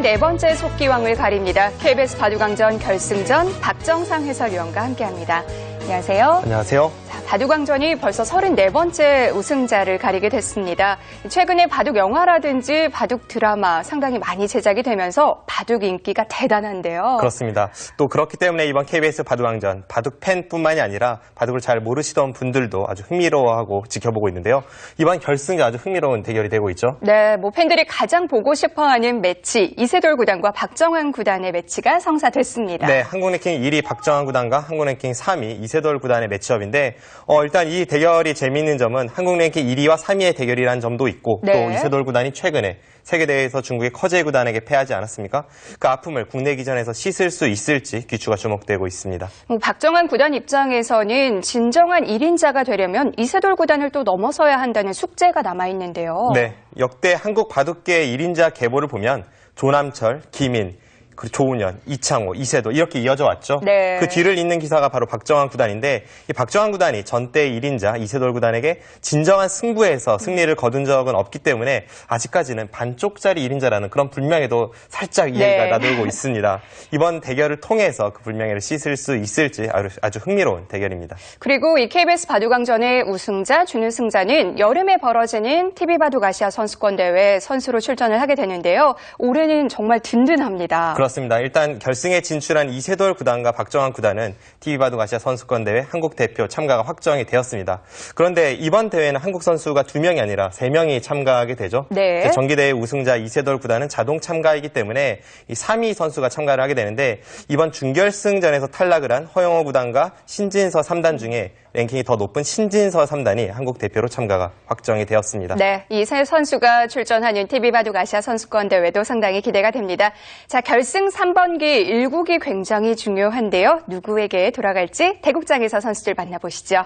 네 번째 속기왕을 가립니다. KBS 바둑왕전 결승전 박정상 해설위원과 함께합니다. 안녕하세요. 안녕하세요. 바둑왕전이 벌써 34번째 우승자를 가리게 됐습니다. 최근에 바둑 영화라든지 바둑 드라마 상당히 많이 제작이 되면서 바둑 인기가 대단한데요. 그렇습니다. 또 그렇기 때문에 이번 KBS 바둑왕전 바둑 팬뿐만이 아니라 바둑을 잘 모르시던 분들도 아주 흥미로워하고 지켜보고 있는데요. 이번 결승전 아주 흥미로운 대결이 되고 있죠. 네, 팬들이 가장 보고 싶어하는 매치 이세돌 구단과 박정환 구단의 매치가 성사됐습니다. 네, 한국랭킹 1위 박정환 구단과 한국랭킹 3위 이세돌 구단의 매치업인데 일단 이 대결이 재미있는 점은 한국랭킹 1위와 3위의 대결이라는 점도 있고 네. 또 이세돌 구단이 최근에 세계대회에서 중국의 커제 구단에게 패하지 않았습니까? 그 아픔을 국내 기전에서 씻을 수 있을지 귀추가 주목되고 있습니다. 박정환 구단 입장에서는 진정한 1인자가 되려면 이세돌 구단을 또 넘어서야 한다는 숙제가 남아있는데요. 네, 역대 한국 바둑계의 1인자 계보를 보면 조남철, 김인, 그리고 조은현, 이창호, 이세돌 이렇게 이어져 왔죠. 네. 그 뒤를 잇는 기사가 바로 박정환 구단인데 이 박정환 구단이 전대 1인자 이세돌 구단에게 진정한 승부에서 승리를 거둔 적은 없기 때문에 아직까지는 반쪽짜리 1인자라는 그런 불명예도 살짝 이해가 나돌고 있습니다. 이번 대결을 통해서 그 불명예를 씻을 수 있을지 아주 흥미로운 대결입니다. 그리고 이 KBS 바둑왕전의 우승자, 준우승자는 여름에 벌어지는 TV바둑 아시아 선수권 대회 선수로 출전을 하게 되는데요. 올해는 정말 든든합니다. 그렇습니다. 일단 결승에 진출한 이세돌 구단과 박정환 구단은 TV바둑 아시아 선수권 대회 한국 대표 참가가 확정이 되었습니다. 그런데 이번 대회는 한국 선수가 2명이 아니라 3명이 참가하게 되죠. 네. 정기대회 우승자 이세돌 구단은 자동 참가이기 때문에 이 3위 선수가 참가를 하게 되는데 이번 준결승전에서 탈락을 한 허영호 구단과 신진서 3단 중에 랭킹이 더 높은 신진서 3단이 한국 대표로 참가가 확정이 되었습니다. 네, 이 세 선수가 출전하는 TV바둑 아시아 선수권 대회도 상당히 기대가 됩니다. 자, 결승 3번기 1국이 굉장히 중요한데요. 누구에게 돌아갈지 대국장에서 선수들 만나보시죠.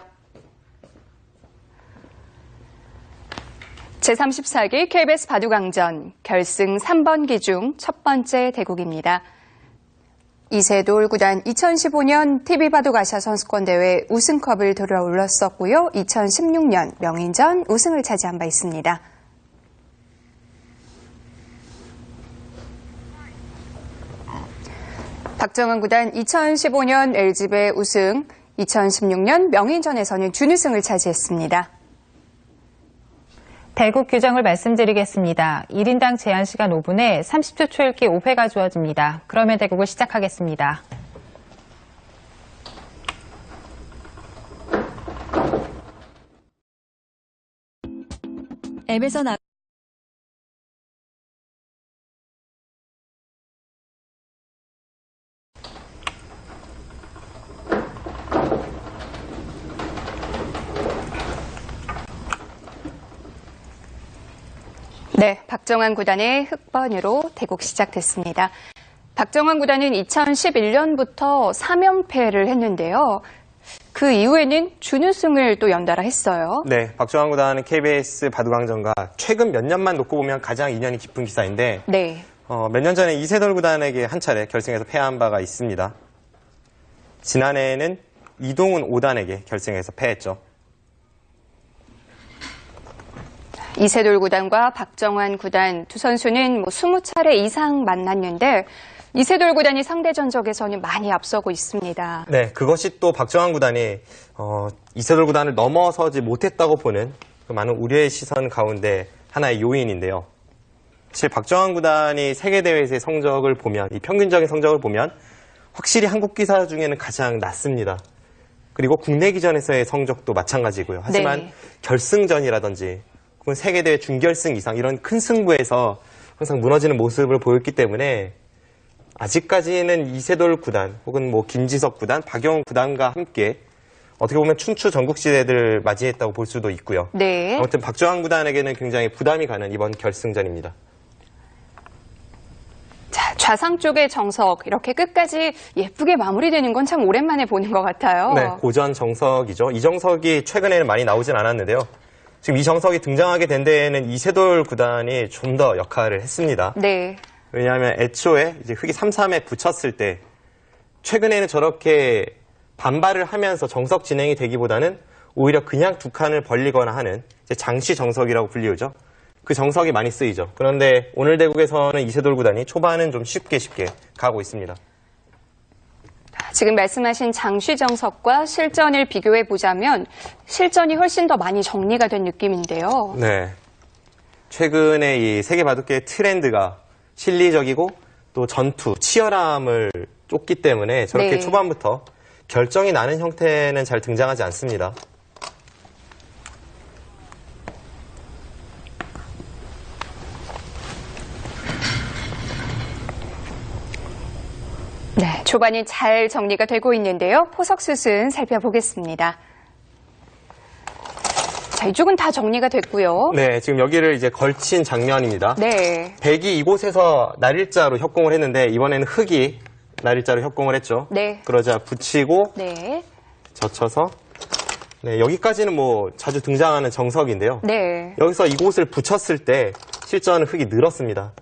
제34기 KBS 바둑왕전 결승 3번기 중 첫 번째 대국입니다. 이세돌 구단 2015년 TV바둑 아시아 선수권 대회 우승컵을 들어올렸었고요. 2016년 명인전 우승을 차지한 바 있습니다. 박정환 구단 2015년 LG배 우승, 2016년 명인전에서는 준우승을 차지했습니다. 대국 규정을 말씀드리겠습니다. 1인당 제한 시간 5분에 30초 초읽기 5회가 주어집니다. 그러면 대국을 시작하겠습니다. 앱에서 네, 박정환 구단의 흑번으로 대국 시작됐습니다. 박정환 구단은 2011년부터 3연패를 했는데요. 그 이후에는 준우승을 또 연달아 했어요. 네, 박정환 구단은 KBS 바둑왕전과 최근 몇 년만 놓고 보면 가장 인연이 깊은 기사인데 네. 몇 년 전에 이세돌 구단에게 한 차례 결승에서 패한 바가 있습니다. 지난해에는 이동훈 5단에게 결승에서 패했죠. 이세돌 구단과 박정환 구단 두 선수는 20차례 이상 만났는데 이세돌 구단이 상대 전적에서는 많이 앞서고 있습니다. 네, 그것이 또 박정환 구단이 이세돌 구단을 넘어서지 못했다고 보는 그 많은 우려의 시선 가운데 하나의 요인인데요. 사실 박정환 구단이 세계대회에서의 성적을 보면, 이 평균적인 성적을 보면 확실히 한국 기사 중에는 가장 낮습니다. 그리고 국내 기전에서의 성적도 마찬가지고요. 하지만 네. 결승전이라든지 혹은 세계대회 준결승 이상 이런 큰 승부에서 항상 무너지는 모습을 보였기 때문에 아직까지는 이세돌 구단 혹은 김지석 구단, 박영훈 구단과 함께 어떻게 보면 춘추 전국시대를 맞이했다고 볼 수도 있고요. 네. 아무튼 박정환 구단에게는 굉장히 부담이 가는 이번 결승전입니다. 자, 좌상 쪽의 정석 이렇게 끝까지 예쁘게 마무리되는 건 참 오랜만에 보는 것 같아요. 네, 고전 정석이죠. 이 정석이 최근에는 많이 나오진 않았는데요. 지금 이 정석이 등장하게 된 데에는 이세돌 구단이 좀 더 역할을 했습니다. 네. 왜냐하면 애초에 이제 흑이 3-3에 붙였을 때 최근에는 저렇게 반발을 하면서 정석 진행이 되기보다는 오히려 그냥 두 칸을 벌리거나 하는 이제 장시 정석이라고 불리우죠. 그 정석이 많이 쓰이죠. 그런데 오늘 대국에서는 이세돌 구단이 초반은 좀 쉽게 가고 있습니다. 지금 말씀하신 장쉬 정석과 실전을 비교해 보자면 실전이 훨씬 더 많이 정리가 된 느낌인데요. 네. 최근에 이 세계 바둑계의 트렌드가 실리적이고 또 전투, 치열함을 쫓기 때문에 저렇게 네. 초반부터 결정이 나는 형태는 잘 등장하지 않습니다. 네, 초반이 잘 정리가 되고 있는데요. 포석 수순 살펴보겠습니다. 자, 이쪽은 다 정리가 됐고요. 네, 지금 여기를 이제 걸친 장면입니다. 네. 백이 이곳에서 날일자로 협공을 했는데 이번에는 흑이 날일자로 협공을 했죠. 네. 그러자 붙이고 네. 젖혀서 네, 여기까지는 뭐 자주 등장하는 정석인데요. 네. 여기서 이곳을 붙였을 때 실전은 흑이 늘었습니다.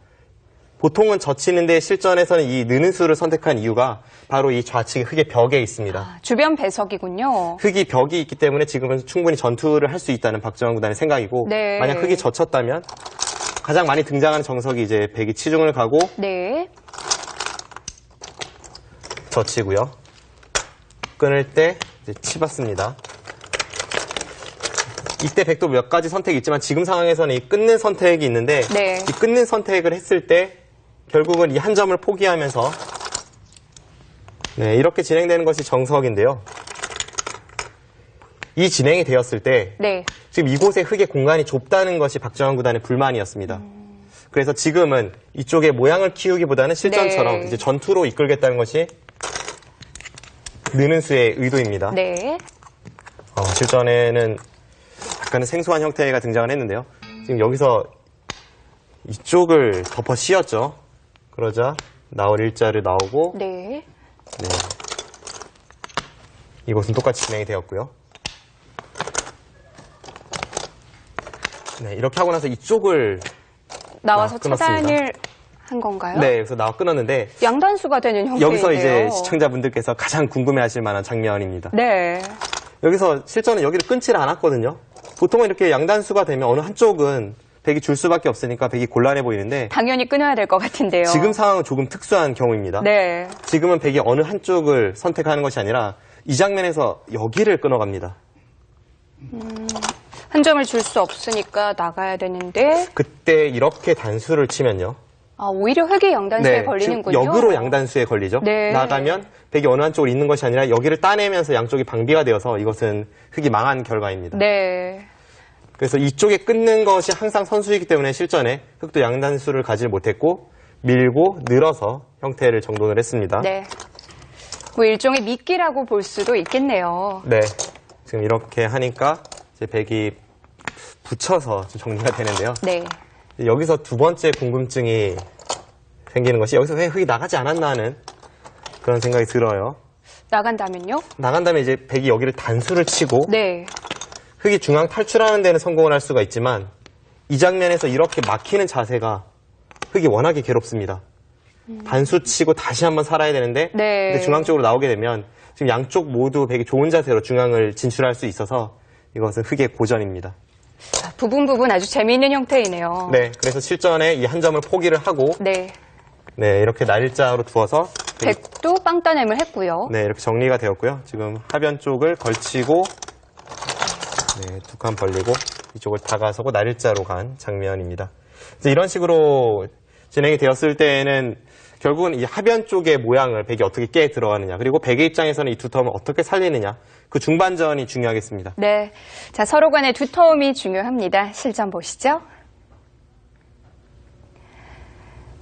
보통은 젖히는데 실전에서는 이 느는 수를 선택한 이유가 바로 이 좌측 흑의 벽에 있습니다. 주변 배석이군요. 흑이 벽이 있기 때문에 지금은 충분히 전투를 할 수 있다는 박정환 구단의 생각이고 네. 만약 흑이 젖혔다면 가장 많이 등장하는 정석이 이제 백이 치중을 가고 네. 젖히고요. 끊을 때 이제 치받습니다. 이때 백도 몇 가지 선택이 있지만 지금 상황에서는 이 끊는 선택이 있는데 네. 이 끊는 선택을 했을 때 결국은 이 한 점을 포기하면서 네, 이렇게 진행되는 것이 정석인데요. 이 진행이 되었을 때 네. 지금 이곳에 흑의 공간이 좁다는 것이 박정환 구단의 불만이었습니다. 그래서 지금은 이쪽에 모양을 키우기보다는 실전처럼 네. 이제 전투로 이끌겠다는 것이 느는 수의 의도입니다. 네. 실전에는 약간은 생소한 형태가 등장을 했는데요. 지금 여기서 이쪽을 덮어 씌웠죠. 그러자 나올 일자를 나오고 네. 네. 이곳은 똑같이 진행이 되었고요. 네, 이렇게 하고 나서 이쪽을 나와서 끊었습니다. 차단을 한 건가요? 네, 여기서 나와 끊었는데 양단수가 되는 형태인데요. 여기서 이제 시청자분들께서 가장 궁금해하실 만한 장면입니다. 네. 여기서 실전은 여기를 끊지를 않았거든요. 보통은 이렇게 양단수가 되면 어느 한쪽은 백이 줄 수밖에 없으니까 백이 곤란해 보이는데 당연히 끊어야 될 것 같은데요. 지금 상황은 조금 특수한 경우입니다. 네. 지금은 백이 어느 한쪽을 선택하는 것이 아니라 이 장면에서 여기를 끊어갑니다. 한 점을 줄 수 없으니까 나가야 되는데 그때 이렇게 단수를 치면요. 오히려 흑이 양단수에 걸리는군요. 지금 역으로 양단수에 걸리죠. 네. 나가면 백이 어느 한쪽으로 있는 것이 아니라 여기를 따내면서 양쪽이 방비가 되어서 이것은 흑이 망한 결과입니다. 네. 그래서 이쪽에 끊는 것이 항상 선수이기 때문에 실전에 흑도 양단수를 가지 못했고 밀고 늘어서 형태를 정돈을 했습니다. 네. 뭐 일종의 미끼라고 볼 수도 있겠네요. 네. 지금 이렇게 하니까 이제 백이 붙여서 좀 정리가 되는데요. 네. 여기서 두 번째 궁금증이 생기는 것이 여기서 왜 흑이 나가지 않았나 하는 그런 생각이 들어요. 나간다면요? 나간 다음에 이제 백이 여기를 단수를 치고 네. 흑이 중앙 탈출하는 데는 성공을 할 수가 있지만 이 장면에서 이렇게 막히는 자세가 흑이 워낙에 괴롭습니다. 단수 치고 다시 한번 살아야 되는데 네. 근데 중앙 쪽으로 나오게 되면 지금 양쪽 모두 백이 좋은 자세로 중앙을 진출할 수 있어서 이것은 흑의 고전입니다. 부분 아주 재미있는 형태이네요. 네, 그래서 실전에 이 한 점을 포기를 하고 네. 네, 이렇게 날짜로 두어서 백도 빵 따냄을 했고요. 네, 이렇게 정리가 되었고요. 지금 하변 쪽을 걸치고 네, 두 칸 벌리고 이쪽을 다가서고 날짜로 간 장면입니다. 그래서 이런 식으로 진행이 되었을 때에는 결국은 이 하변 쪽의 모양을 백이 어떻게 깨 들어가느냐 그리고 백의 입장에서는 이 두터움을 어떻게 살리느냐 그 중반전이 중요하겠습니다. 네. 자, 서로 간의 두터움이 중요합니다. 실전 보시죠.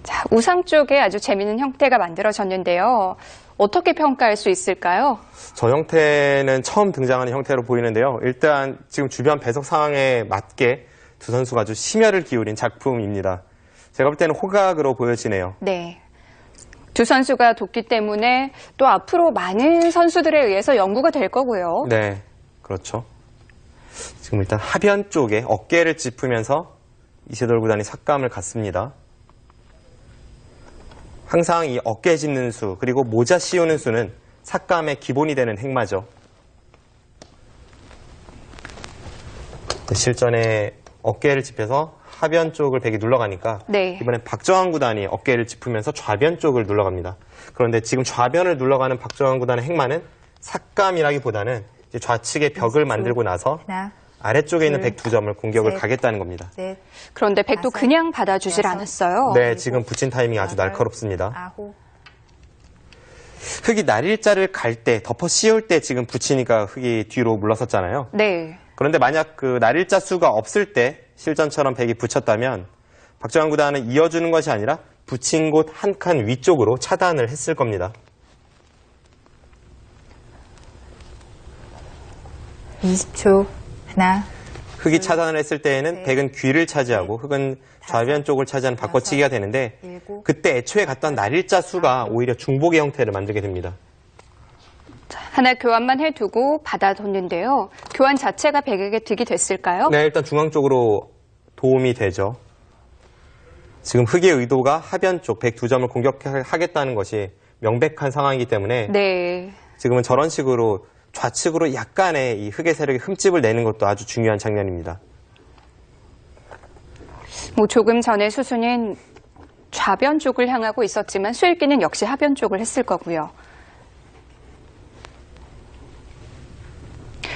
자, 우상 쪽에 아주 재미있는 형태가 만들어졌는데요. 어떻게 평가할 수 있을까요? 저 형태는 처음 등장하는 형태로 보이는데요. 일단 지금 주변 배석 상황에 맞게 두 선수가 아주 심혈을 기울인 작품입니다. 제가 볼 때는 호각으로 보여지네요. 네. 두 선수가 돕기 때문에 또 앞으로 많은 선수들에 의해서 연구가 될 거고요. 네, 그렇죠. 지금 일단 하변 쪽에 어깨를 짚으면서 이세돌 구단이 삭감을 갔습니다. 항상 이 어깨 짚는 수 그리고 모자 씌우는 수는 삭감의 기본이 되는 행마죠. 실전에 어깨를 짚혀서 하변 쪽을 백이 눌러가니까 네. 이번엔 박정환 구단이 어깨를 짚으면서 좌변 쪽을 눌러갑니다. 그런데 지금 좌변을 눌러가는 박정환 구단의 행마는 삭감이라기보다는 이제 좌측에 벽을 만들고 나서 하나, 아래쪽에 있는 백 두 점을 공격을 셋. 가겠다는 겁니다. 넷, 그런데 백도 다섯, 그냥 받아주질 여섯. 않았어요. 네, 지금 붙인 타이밍이 아주 여덟, 날카롭습니다. 아홉, 흙이 날일자를 갈 때, 덮어 씌울 때 지금 붙이니까 흙이 뒤로 물러섰잖아요. 네. 그런데 만약 그 날일자 수가 없을 때 실전처럼 백이 붙였다면 박정환 구단은 이어주는 것이 아니라 붙인 곳 한 칸 위쪽으로 차단을 했을 겁니다. 20초. 하나, 흙이 차단을 했을 때에는 셋, 백은 귀를 차지하고 흙은 좌변 쪽을 차지하는 바꿔치기가 되는데 일곱, 그때 애초에 갔던 날일자 수가 오히려 중복의 형태를 만들게 됩니다. 하나 교환만 해두고 받아뒀는데요. 교환 자체가 백에게 득이 됐을까요? 네, 일단 중앙 쪽으로 도움이 되죠. 지금 흙의 의도가 하변 쪽 백 두 점을 공격하겠다는 것이 명백한 상황이기 때문에 네. 지금은 저런 식으로 좌측으로 약간의 이 흙의 세력에 흠집을 내는 것도 아주 중요한 장면입니다. 뭐 조금 전에 수순은 좌변 쪽을 향하고 있었지만 수일기는 역시 하변 쪽을 했을 거고요.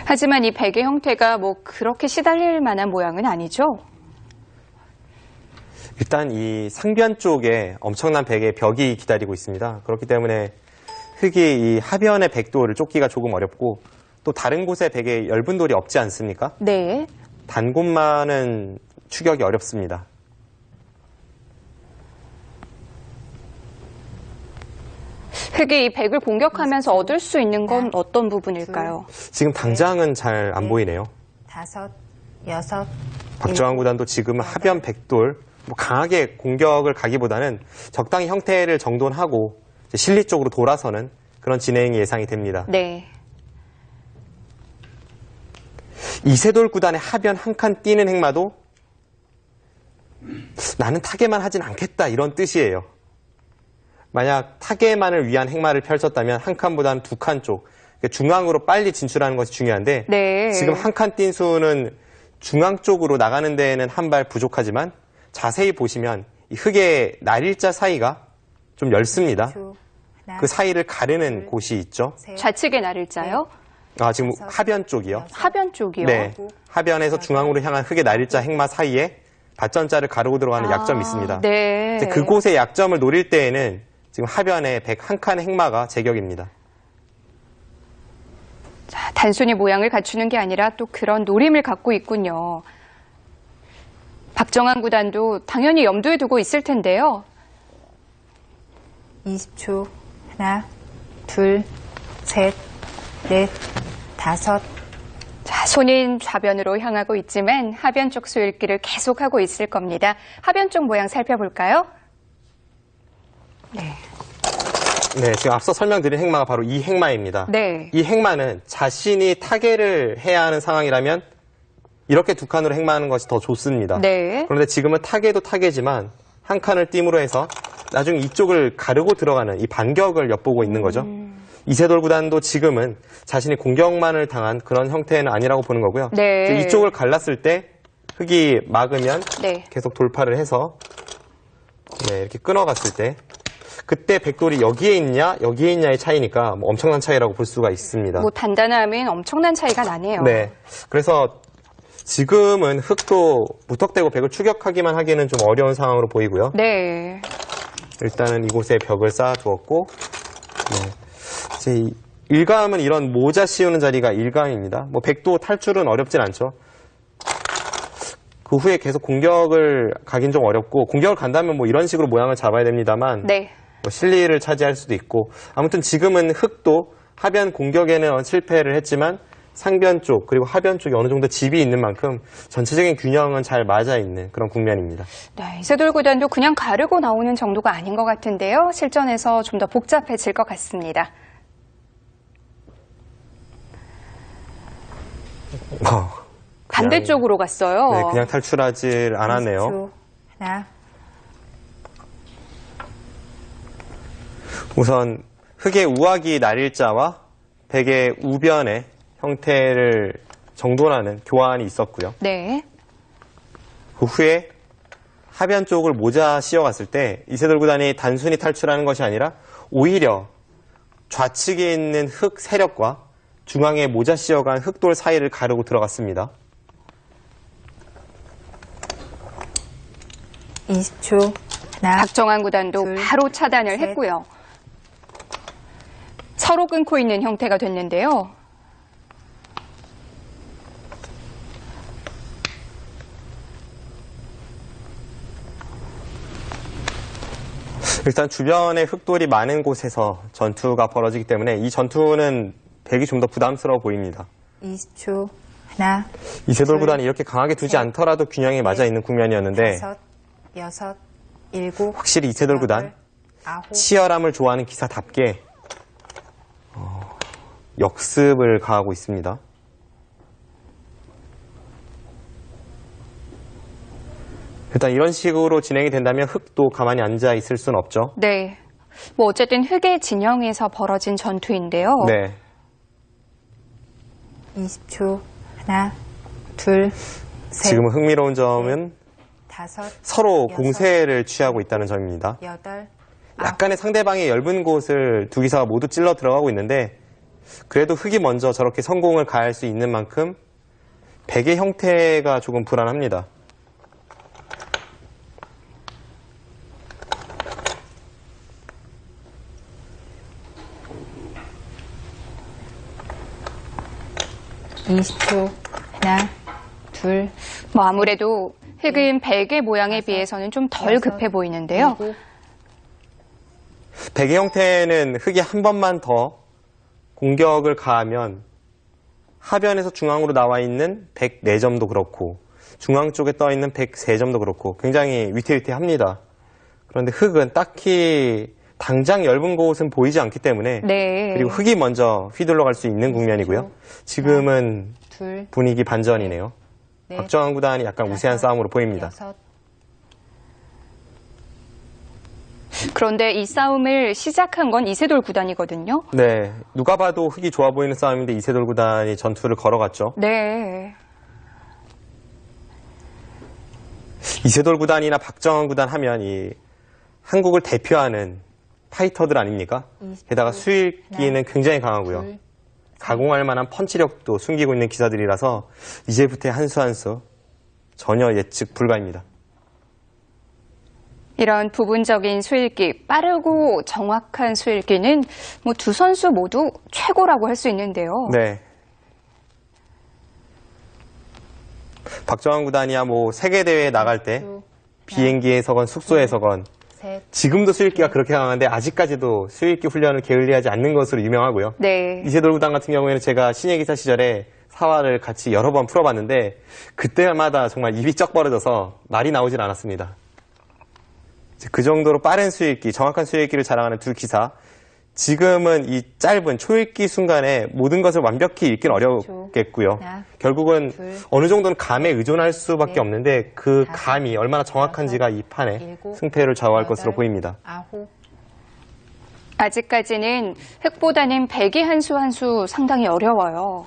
하지만 이 백의 형태가 뭐 그렇게 시달릴 만한 모양은 아니죠? 일단 이 상변 쪽에 엄청난 백의 벽이 기다리고 있습니다. 그렇기 때문에 흙이 이 하변의 백돌을 쫓기가 조금 어렵고 또 다른 곳에 백의 엷은 돌이 없지 않습니까? 네. 단 곳만은 추격이 어렵습니다. 흙이 이 백을 공격하면서 얻을 수 있는 건 어떤 부분일까요? 지금 당장은 잘 안 보이네요. 다섯, 여섯, 박정환 구단도 지금 하변 백돌 뭐 강하게 공격을 가기보다는 적당히 형태를 정돈하고 이제 실리 쪽으로 돌아서는 그런 진행이 예상이 됩니다. 네. 이세돌 구단의 하변 한 칸 뛰는 행마도 나는 타개만 하진 않겠다 이런 뜻이에요. 만약 타개만을 위한 행마를 펼쳤다면 한 칸보다는 두 칸 쪽 중앙으로 빨리 진출하는 것이 중요한데 네. 지금 한 칸 뛴 수는 중앙 쪽으로 나가는 데에는 한 발 부족하지만 자세히 보시면 이 흙의 날일자 사이가 좀 엷습니다. 하나, 그 사이를 가르는 곳이 있죠. 셋, 좌측의 날일자요? 아, 지금 하변 쪽이요. 하변 쪽이요? 네. 하변에서 중앙으로 향한 흙의 날일자 행마 사이에 밭전자를 가르고 들어가는 약점이 있습니다. 네. 이제 그곳의 약점을 노릴 때에는 지금 하변에 백 한 칸 행마가 제격입니다. 자, 단순히 모양을 갖추는 게 아니라 또 그런 노림을 갖고 있군요. 박정환 구단도 당연히 염두에 두고 있을 텐데요. 20초. 하나, 둘, 셋, 넷, 다섯, 자, 손인 좌변으로 향하고 있지만 하변 쪽 수일기를 계속하고 있을 겁니다. 하변 쪽 모양 살펴볼까요? 네. 네, 지금 앞서 설명드린 행마가 바로 이 행마입니다. 네. 이 행마는 자신이 타개를 해야 하는 상황이라면 이렇게 두 칸으로 행마하는 것이 더 좋습니다. 네. 그런데 지금은 타개도 타개지만 한 칸을 띄므로 해서 나중에 이쪽을 가르고 들어가는 이 반격을 엿보고 있는 거죠. 이세돌 구단도 지금은 자신이 공격만을 당한 그런 형태는 아니라고 보는 거고요. 네. 이쪽을 갈랐을 때 흙이 막으면 네. 계속 돌파를 해서 네, 이렇게 끊어갔을 때 그때 백돌이 여기에 있냐 여기에 있냐의 차이니까 뭐 엄청난 차이라고 볼 수가 있습니다. 뭐 단단함은 엄청난 차이가 나네요. 네, 그래서 지금은 흙도 무턱대고 백을 추격하기만 하기에는 좀 어려운 상황으로 보이고요. 네. 일단은 이곳에 벽을 쌓아두었고 네. 이제 일감은 이런 모자 씌우는 자리가 일감입니다. 뭐 백도 탈출은 어렵진 않죠. 그 후에 계속 공격을 가긴 좀 어렵고 공격을 간다면 뭐 이런 식으로 모양을 잡아야 됩니다만 네. 뭐 실리를 차지할 수도 있고 아무튼 지금은 흙도 하변 공격에는 실패를 했지만 상변 쪽 그리고 하변 쪽에 어느 정도 집이 있는 만큼 전체적인 균형은 잘 맞아 있는 그런 국면입니다. 네, 이세돌 구단도 그냥 가르고 나오는 정도가 아닌 것 같은데요. 실전에서 좀 더 복잡해질 것 같습니다. 반대쪽으로 갔어요. 네, 그냥 탈출하지 않았네요. 20초. 하나, 우선 흙의 우하기 날일자와 백의 우변의 형태를 정돈하는 교환이 있었고요. 네. 그 후에 하변 쪽을 모자 씌워갔을 때 이세돌 구단이 단순히 탈출하는 것이 아니라 오히려 좌측에 있는 흑 세력과 중앙에 모자 씌워간 흑돌 사이를 가르고 들어갔습니다. 20초. 하나, 박정환 구단도 둘, 바로 차단을 셋. 했고요. 서로 끊고 있는 형태가 됐는데요. 일단 주변에 흑돌이 많은 곳에서 전투가 벌어지기 때문에 이 전투는 백이 좀 더 부담스러워 보입니다. 20초. 하나, 이세돌 둘, 구단이 이렇게 강하게 두지 셋, 않더라도 균형이 맞아 있는 국면이었는데 5, 6, 7, 확실히 이세돌 구단 8, 치열함을 좋아하는 기사답게 역습을 가하고 있습니다. 일단 이런 식으로 진행이 된다면 흑도 가만히 앉아 있을 수는 없죠. 네. 뭐 어쨌든 흑의 진영에서 벌어진 전투인데요. 네. 20초. 하나, 둘, 셋, 지금은 흥미로운 점은 5, 서로 여섯, 공세를 취하고 있다는 점입니다. 8, 약간의 상대방의 엷은 곳을 두 기사가 모두 찔러 들어가고 있는데 그래도 흑이 먼저 저렇게 성공을 가할 수 있는 만큼 백의 형태가 조금 불안합니다. 초 하나, 둘, 뭐 아무래도 흑은 백의 모양에 비해서는 좀 덜 급해 보이는데요. 7, 백의 형태는 흑이 한 번만 더 공격을 가하면 하변에서 중앙으로 나와 있는 104점도 그렇고 중앙 쪽에 떠 있는 103점도 그렇고 굉장히 위태위태합니다. 그런데 흑은 딱히 당장 엷은 곳은 보이지 않기 때문에 네. 그리고 흑이 먼저 휘둘러 갈 수 있는 국면이고요. 지금은 둘, 분위기 반전이네요. 넷, 박정환 구단이 약간 우세한 싸움으로 보입니다. 6, 그런데 이 싸움을 시작한 건 이세돌 구단이거든요. 네, 누가 봐도 흑이 좋아 보이는 싸움인데 이세돌 구단이 전투를 걸어갔죠. 네. 이세돌 구단이나 박정환 구단 하면 이 한국을 대표하는 파이터들 아닙니까? 게다가 수익기는 굉장히 강하고요. 둘, 가공할 만한 펀치력도 숨기고 있는 기사들이라서 이제부터의 한 수 한 수 전혀 예측 불가입니다. 이런 부분적인 수읽기, 빠르고 정확한 수읽기는 뭐 두 선수 모두 최고라고 할 수 있는데요. 네. 박정환 구단이야 뭐 세계대회에 나갈 때 비행기에서건 숙소에서건 셋, 지금도 수익기가 그렇게 강한데 아직까지도 수익기 훈련을 게을리하지 않는 것으로 유명하고요. 네. 이세돌 구단 같은 경우에는 제가 신예기사 시절에 사활을 같이 여러 번 풀어봤는데 그때마다 정말 입이 쩍 벌어져서 말이 나오질 않았습니다. 그 정도로 빠른 수익기, 정확한 수익기를 자랑하는 두 기사. 지금은 이 짧은 초읽기 순간에 모든 것을 완벽히 읽기는 어렵겠고요. 결국은 어느 정도는 감에 의존할 수밖에 없는데 그 감이 얼마나 정확한지가 이 판에 승패를 좌우할 것으로 보입니다. 9, 아직까지는 흑보다는 백이 한 수 한 수 상당히 어려워요.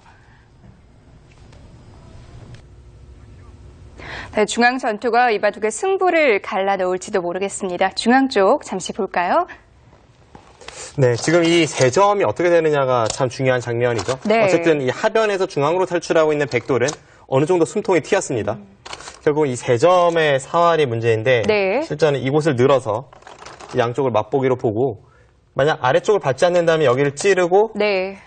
네, 중앙 전투가 이 바둑의 승부를 갈라놓을지도 모르겠습니다. 중앙 쪽 잠시 볼까요? 네, 지금 이 세 점이 어떻게 되느냐가 참 중요한 장면이죠. 네. 어쨌든 이 하변에서 중앙으로 탈출하고 있는 백돌은 어느 정도 숨통이 튀었습니다. 결국 이 세 점의 사활이 문제인데 네. 실제는 이곳을 늘어서 양쪽을 맛보기로 보고 만약 아래쪽을 받지 않는다면 여기를 찌르고 네.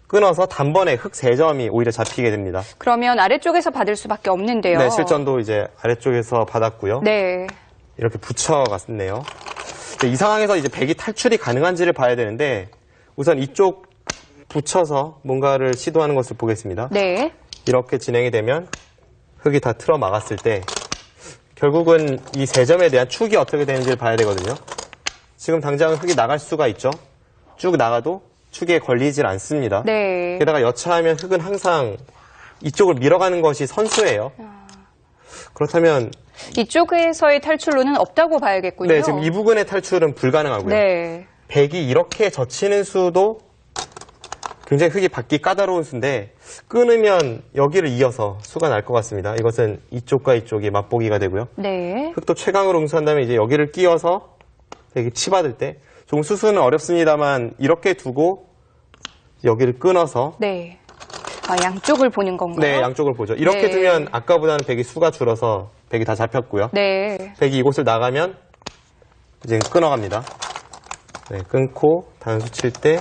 끊어서 단번에 흑 세 점이 오히려 잡히게 됩니다. 그러면 아래쪽에서 받을 수밖에 없는데요. 네, 실전도 이제 아래쪽에서 받았고요. 네. 이렇게 붙여갔네요. 이 상황에서 이제 백이 탈출이 가능한지를 봐야 되는데 우선 이쪽 붙여서 뭔가를 시도하는 것을 보겠습니다. 네. 이렇게 진행이 되면 흑이 다 틀어 막았을 때 결국은 이 세 점에 대한 축이 어떻게 되는지를 봐야 되거든요. 지금 당장 흑이 나갈 수가 있죠. 쭉 나가도 축에 걸리질 않습니다. 네. 게다가 여차하면 흑은 항상 이쪽을 밀어가는 것이 선수예요. 그렇다면 이쪽에서의 탈출로는 없다고 봐야겠군요. 네, 지금 이 부분의 탈출은 불가능하고요. 네. 백이 이렇게 젖히는 수도 굉장히 흙이 받기 까다로운 수인데 끊으면 여기를 이어서 수가 날 것 같습니다. 이것은 이쪽과 이쪽이 맛보기가 되고요. 네. 흙도 최강으로 응수한다면 이제 여기를 끼워서 이렇게 치받을 때 조금 수수는 어렵습니다만 이렇게 두고 여기를 끊어서 네. 양쪽을 보는 건가요? 네, 양쪽을 보죠. 이렇게 네. 두면 아까보다는 백이 수가 줄어서 백이 다 잡혔고요. 네. 백이 이곳을 나가면 이제 끊어갑니다. 네, 끊고 단수 칠 때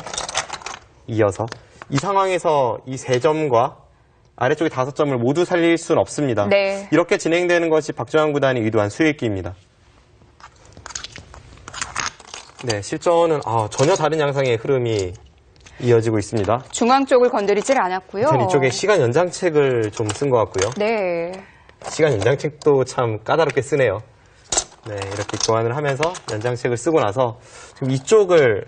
이어서 이 상황에서 이 세 점과 아래쪽에 5점을 모두 살릴 수는 없습니다. 네. 이렇게 진행되는 것이 박정환 구단이 의도한 수익기입니다. 네, 실전은 전혀 다른 양상의 흐름이 이어지고 있습니다. 중앙 쪽을 건드리질 않았고요. 전 이쪽에 시간 연장책을 좀 쓴 것 같고요. 네. 시간 연장책도 참 까다롭게 쓰네요. 네, 이렇게 교환을 하면서 연장책을 쓰고 나서 지금 이쪽을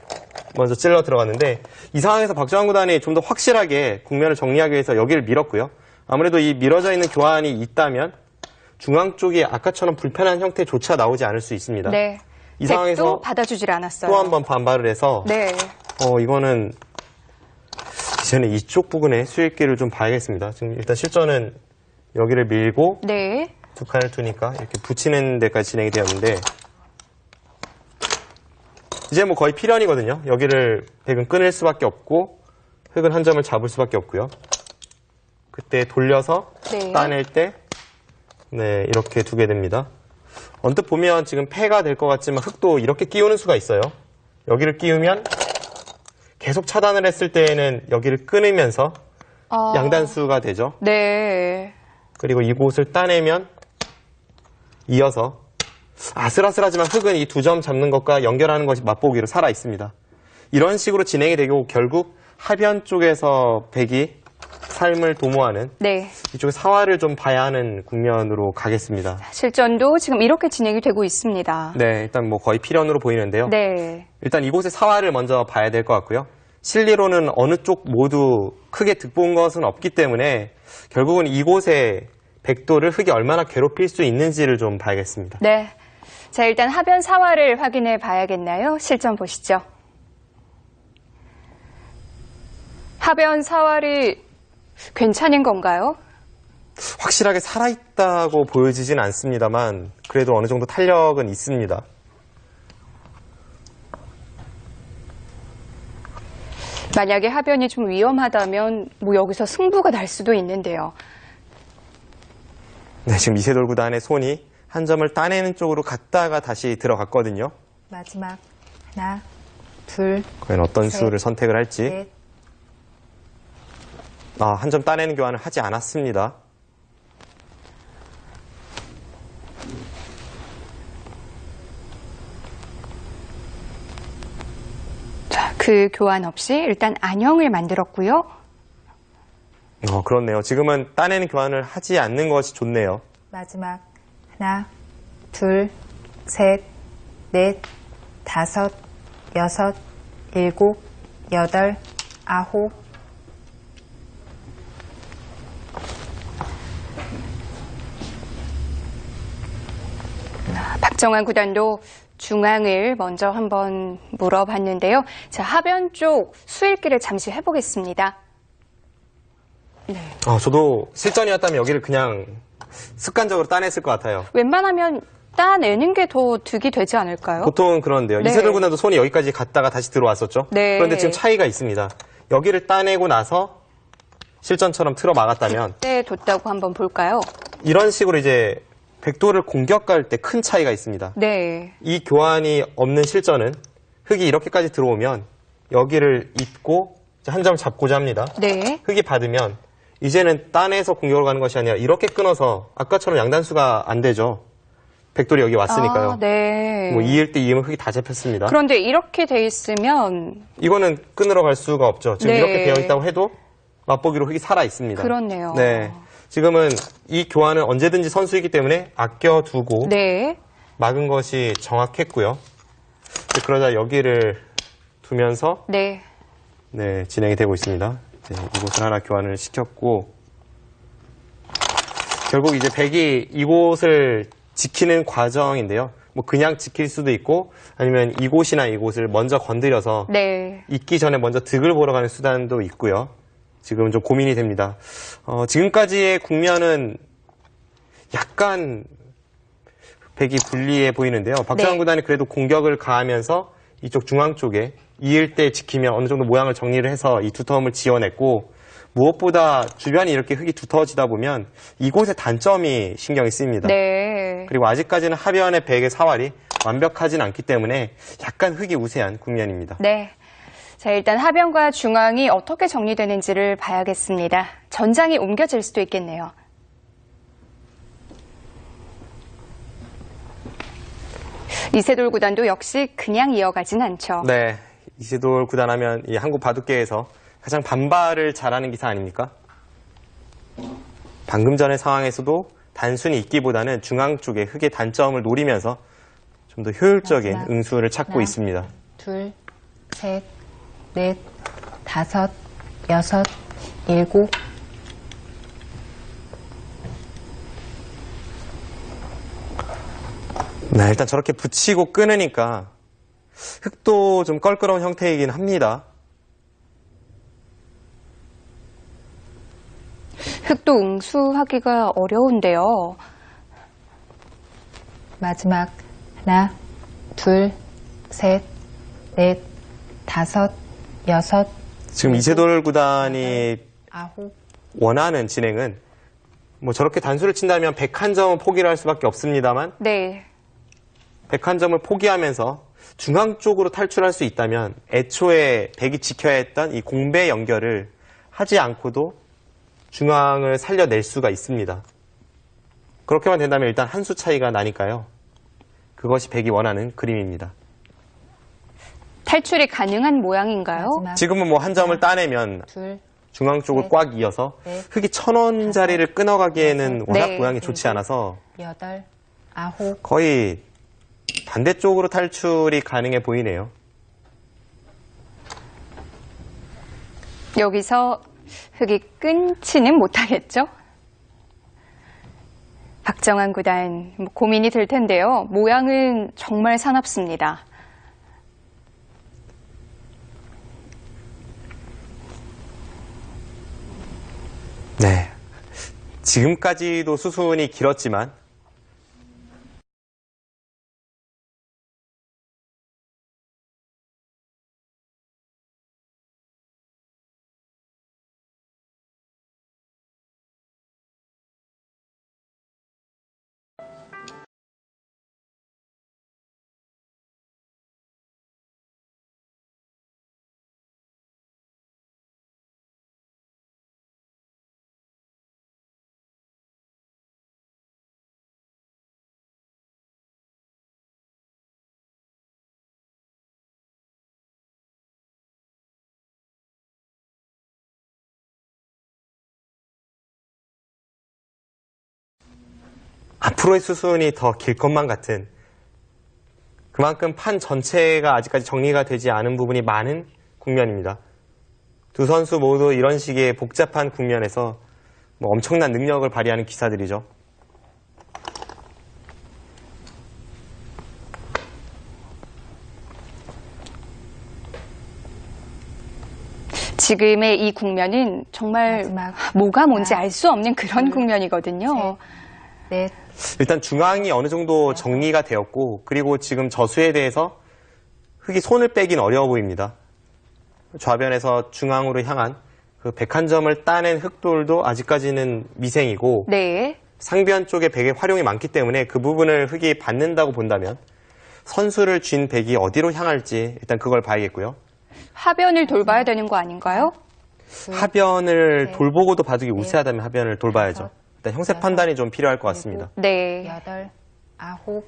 먼저 찔러 들어갔는데 이 상황에서 박정환 구단이 좀 더 확실하게 국면을 정리하기 위해서 여기를 밀었고요. 아무래도 이 밀어져 있는 교환이 있다면 중앙 쪽이 아까처럼 불편한 형태조차 나오지 않을 수 있습니다. 네. 이 상황에서 백도 받아주질 않았어요. 또 한 번 반발을 해서 네. 이거는 이제는 이쪽 부분에 수익기를 좀 봐야겠습니다. 지금 일단 실전은 여기를 밀고 네. 두 칸을 두니까 이렇게 붙이는 데까지 진행이 되었는데 이제 뭐 거의 필연이거든요. 여기를 백은 끊을 수밖에 없고 흙은 한 점을 잡을 수밖에 없고요. 그때 돌려서 네. 따낼 때 네, 이렇게 두게 됩니다. 언뜻 보면 지금 패가 될 것 같지만 흙도 이렇게 끼우는 수가 있어요. 여기를 끼우면 계속 차단을 했을 때에는 여기를 끊으면서 양단수가 되죠. 네. 그리고 이곳을 따내면 이어서 아슬아슬하지만 흙은 이 2점 잡는 것과 연결하는 것이 맛보기로 살아 있습니다. 이런 식으로 진행이 되고 결국 하변 쪽에서 백이 삶을 도모하는 네. 이쪽에 사활을 좀 봐야 하는 국면으로 가겠습니다. 실전도 지금 이렇게 진행이 되고 있습니다. 네, 일단 뭐 거의 필연으로 보이는데요. 네. 일단 이곳의 사활을 먼저 봐야 될 것 같고요. 실리로는 어느 쪽 모두 크게 득본 것은 없기 때문에 결국은 이곳의 백도를 흙이 얼마나 괴롭힐 수 있는지를 좀 봐야겠습니다. 네. 자, 일단 하변 사활을 확인해 봐야겠나요? 실전 보시죠. 하변 사활이 괜찮은 건가요? 확실하게 살아있다고 보여지진 않습니다만 그래도 어느 정도 탄력은 있습니다. 만약에 하변이 좀 위험하다면 뭐 여기서 승부가 날 수도 있는데요. 네, 지금 이세돌 구단의 손이 한 점을 따내는 쪽으로 갔다가 다시 들어갔거든요. 마지막 하나, 둘, 과연 어떤 셋, 수를 선택을 할지. 넷. 한 점 따내는 교환을 하지 않았습니다. 자, 그 교환 없이 일단 안형을 만들었고요. 그렇네요. 지금은 따내는 교환을 하지 않는 것이 좋네요. 마지막 하나, 둘, 셋, 넷, 다섯, 여섯, 일곱, 여덟, 아홉. 박정환 구단도 중앙을 먼저 한번 물어봤는데요. 자, 하변 쪽 수일기를 잠시 해보겠습니다. 네. 저도 실전이었다면 여기를 그냥 습관적으로 따냈을 것 같아요. 웬만하면 따내는 게 더 득이 되지 않을까요? 보통은 그런데요. 네. 이세돌 구단도 손이 여기까지 갔다가 다시 들어왔었죠. 네. 그런데 지금 차이가 있습니다. 여기를 따내고 나서 실전처럼 틀어 막았다면 네, 뒀다고 한번 볼까요? 이런 식으로 이제 백도를 공격할 때 큰 차이가 있습니다. 네. 이 교환이 없는 실전은 흙이 이렇게까지 들어오면 여기를 잇고 한 점을 잡고자 합니다. 네. 흙이 받으면 이제는 따내서 공격을 가는 것이 아니라 이렇게 끊어서 아까처럼 양단수가 안 되죠. 백돌이 여기 왔으니까요. 네. 뭐 2일 때 2이면 흙이 다 잡혔습니다. 그런데 이렇게 돼 있으면 이거는 끊으러 갈 수가 없죠. 지금 네. 이렇게 되어 있다고 해도 맛보기로 흙이 살아 있습니다. 그렇네요. 네. 지금은 이 교환은 언제든지 선수이기 때문에 아껴두고 네. 막은 것이 정확했고요. 그러자 여기를 두면서 네. 네, 진행이 되고 있습니다. 네, 이곳을 하나 교환을 시켰고 결국 이제 백이 이곳을 지키는 과정인데요. 뭐 그냥 지킬 수도 있고 아니면 이곳이나 이곳을 먼저 건드려서 네. 있기 전에 먼저 득을 보러 가는 수단도 있고요. 지금 좀 고민이 됩니다. 지금까지의 국면은 약간 백이 불리해 보이는데요. 박정환 네. 구단이 그래도 공격을 가하면서 이쪽 중앙 쪽에 이을 때 지키면 어느 정도 모양을 정리를 해서 이 두터움을 지어냈고 무엇보다 주변이 이렇게 흙이 두터워지다 보면 이곳의 단점이 신경이 쓰입니다. 네. 그리고 아직까지는 하변의 백의 사활이 완벽하진 않기 때문에 약간 흙이 우세한 국면입니다. 네. 자, 일단 하변과 중앙이 어떻게 정리되는지를 봐야겠습니다. 전장이 옮겨질 수도 있겠네요. 이세돌 구단도 역시 그냥 이어가진 않죠. 네, 이세돌 구단하면 이 한국 바둑계에서 가장 반발을 잘하는 기사 아닙니까? 방금 전의 상황에서도 단순히 있기보다는 중앙 쪽에 흙의 단점을 노리면서 좀 더 효율적인 마지막. 응수를 찾고 하나. 있습니다. 둘, 셋, 넷, 다섯, 여섯, 일곱. 네, 일단 저렇게 붙이고 끊으니까 흙도 좀 껄끄러운 형태이긴 합니다. 흙도 응수하기가 어려운데요. 마지막 하나, 둘, 셋, 넷, 다섯, 여섯, 지금 이세돌 구단이 아홉. 원하는 진행은 뭐 저렇게 단수를 친다면 101점은 포기를 할 수밖에 없습니다만 네. 101점을 포기하면서 중앙 쪽으로 탈출할 수 있다면 애초에 백이 지켜야 했던 이 공배 연결을 하지 않고도 중앙을 살려낼 수가 있습니다. 그렇게만 된다면 일단 한 수 차이가 나니까요. 그것이 백이 원하는 그림입니다. 탈출이 가능한 모양인가요? 마지막 지금은 뭐 한 점을 따내면 둘, 중앙 쪽을 넷, 꽉 이어서 넷, 흙이 1000원짜리를 끊어가기에는 여섯, 워낙 네. 모양이 좋지 않아서 여덟, 아홉. 거의 반대쪽으로 탈출이 가능해 보이네요. 여기서 흙이 끊지는 못하겠죠? 박정환 구단 고민이 될 텐데요. 모양은 정말 사납습니다. 네. 지금까지도 수순이 길었지만 앞으로의 수순이 더 길 것만 같은 그만큼 판 전체가 아직까지 정리가 되지 않은 부분이 많은 국면입니다. 두 선수 모두 이런 식의 복잡한 국면에서 뭐 엄청난 능력을 발휘하는 기사들이죠. 지금의 이 국면은 정말 마지막. 뭐가 뭔지 하나, 알 수 없는 그런 둘, 국면이거든요. 넷, 일단 중앙이 어느 정도 정리가 되었고 그리고 지금 저수에 대해서 흙이 손을 빼긴 어려워 보입니다. 좌변에서 중앙으로 향한 그 101점을 따낸 흑돌도 아직까지는 미생이고 네. 상변 쪽에 백의 활용이 많기 때문에 그 부분을 흙이 받는다고 본다면 선수를 쥔 백이 어디로 향할지 일단 그걸 봐야겠고요. 하변을 돌봐야 되는 거 아닌가요? 하변을 네. 돌보고도 바둑이 우세하다면 하변을 돌봐야죠. 다섯, 일단 형세 여섯, 판단이 좀 필요할 것 같습니다. 네. 여덟, 아홉.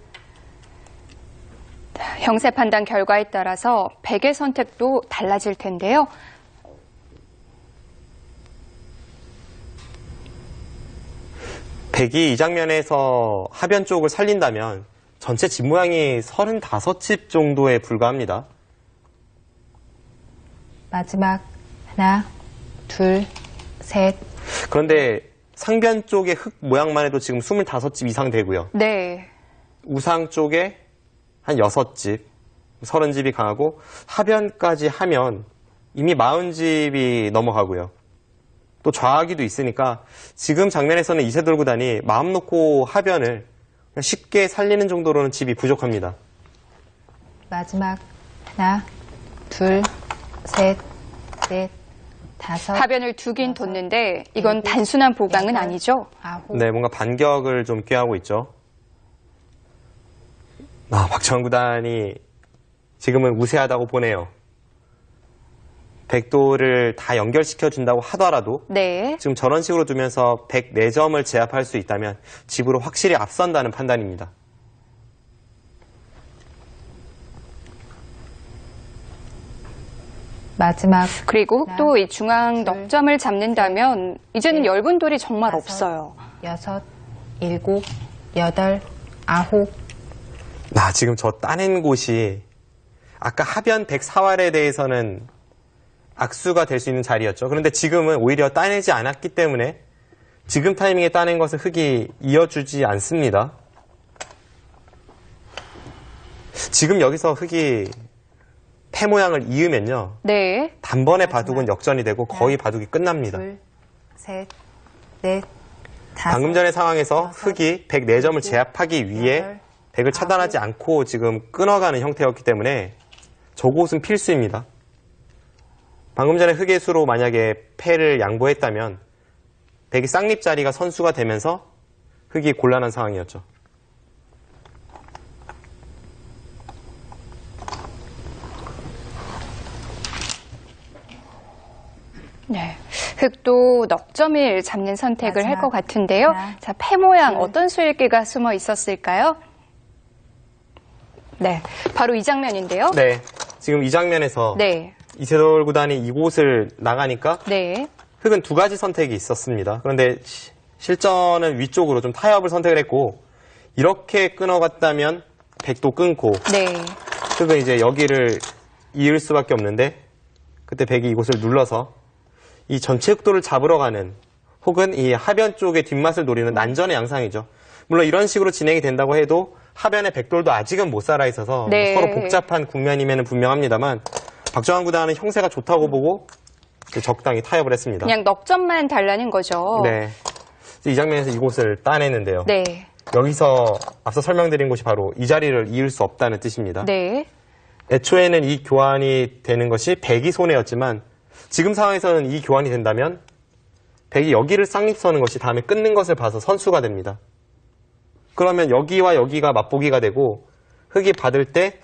형세 판단 결과에 따라서 백의 선택도 달라질 텐데요. 백이 이 장면에서 하변 쪽을 살린다면 전체 집 모양이 35집 정도에 불과합니다. 마지막 하나, 둘, 셋. 그런데 상변 쪽의 흙 모양만 해도 지금 25집 이상 되고요. 네. 우상 쪽에 한 6집, 30집이 강하고 하변까지 하면 이미 40집이 넘어가고요. 또 좌하기도 있으니까 지금 장면에서는 이세돌 구단이 마음 놓고 하변을 그냥 쉽게 살리는 정도로는 집이 부족합니다. 마지막 하나, 둘, 셋, 넷, 다섯, 하변을 두긴 뒀는데 이건 단순한 보강은 아니죠? 아홉. 네, 뭔가 반격을 좀 꾀하고 있죠. 박정환 구단이 지금은 우세하다고 보네요. 백도를 다 연결시켜 준다고 하더라도 네. 지금 저런 식으로 두면서 104점을 제압할 수 있다면 집으로 확실히 앞선다는 판단입니다. 마지막 그리고 흑도 이 중앙 둘, 넉점을 잡는다면 이제는 넷, 엷은 돌이 정말 다섯, 없어요. 여섯, 일곱, 여덟, 아홉. 지금 저 따낸 곳이 아까 하변 104활에 대해서는 악수가 될 수 있는 자리였죠. 그런데 지금은 오히려 따내지 않았기 때문에 지금 타이밍에 따낸 것을 흑이 이어주지 않습니다. 지금 여기서 흑이 패 모양을 이으면요. 네. 단번에 바둑은 역전이 되고 거의 바둑이 끝납니다. 둘, 셋, 넷, 다섯. 방금 전의 상황에서 여섯, 흑이 104점을 제압하기 위해 여덟, 백을 차단하지 않고 지금 끊어가는 형태였기 때문에 저곳은 필수입니다. 방금 전에 흑의 수로 만약에 패를 양보했다면 백이 쌍립 자리가 선수가 되면서 흑이 곤란한 상황이었죠. 네. 흑도 넉점을 잡는 선택을 할 마지막 것 같은데요. 하나, 자, 패 모양 둘. 어떤 수일기가 숨어 있었을까요? 네. 바로 이 장면인데요. 네. 지금 이 장면에서 네. 이세돌 구단이 이곳을 나가니까 네. 흑은 두 가지 선택이 있었습니다. 그런데 실전은 위쪽으로 좀 타협을 선택을 했고 이렇게 끊어갔다면 백도 끊고 네. 흑은 이제 여기를 이을 수밖에 없는데 그때 백이 이곳을 눌러서 이 전체 흑도를 잡으러 가는 혹은 이 하변 쪽의 뒷맛을 노리는 난전의 양상이죠. 물론 이런 식으로 진행이 된다고 해도 하변의 백돌도 아직은 못 살아 있어서 네. 서로 복잡한 국면임에는 분명합니다만 박정환 구단은 형세가 좋다고 보고 적당히 타협을 했습니다. 그냥 넉점만 달라는 거죠. 네. 이 장면에서 이곳을 따내는데요. 네. 여기서 앞서 설명드린 곳이 바로 이 자리를 이을 수 없다는 뜻입니다. 네. 애초에는 이 교환이 되는 것이 백이 손해였지만 지금 상황에서는 이 교환이 된다면 백이 여기를 쌍립 서는 것이 다음에 끊는 것을 봐서 선수가 됩니다. 그러면 여기와 여기가 맞보기가 되고 흑이 받을 때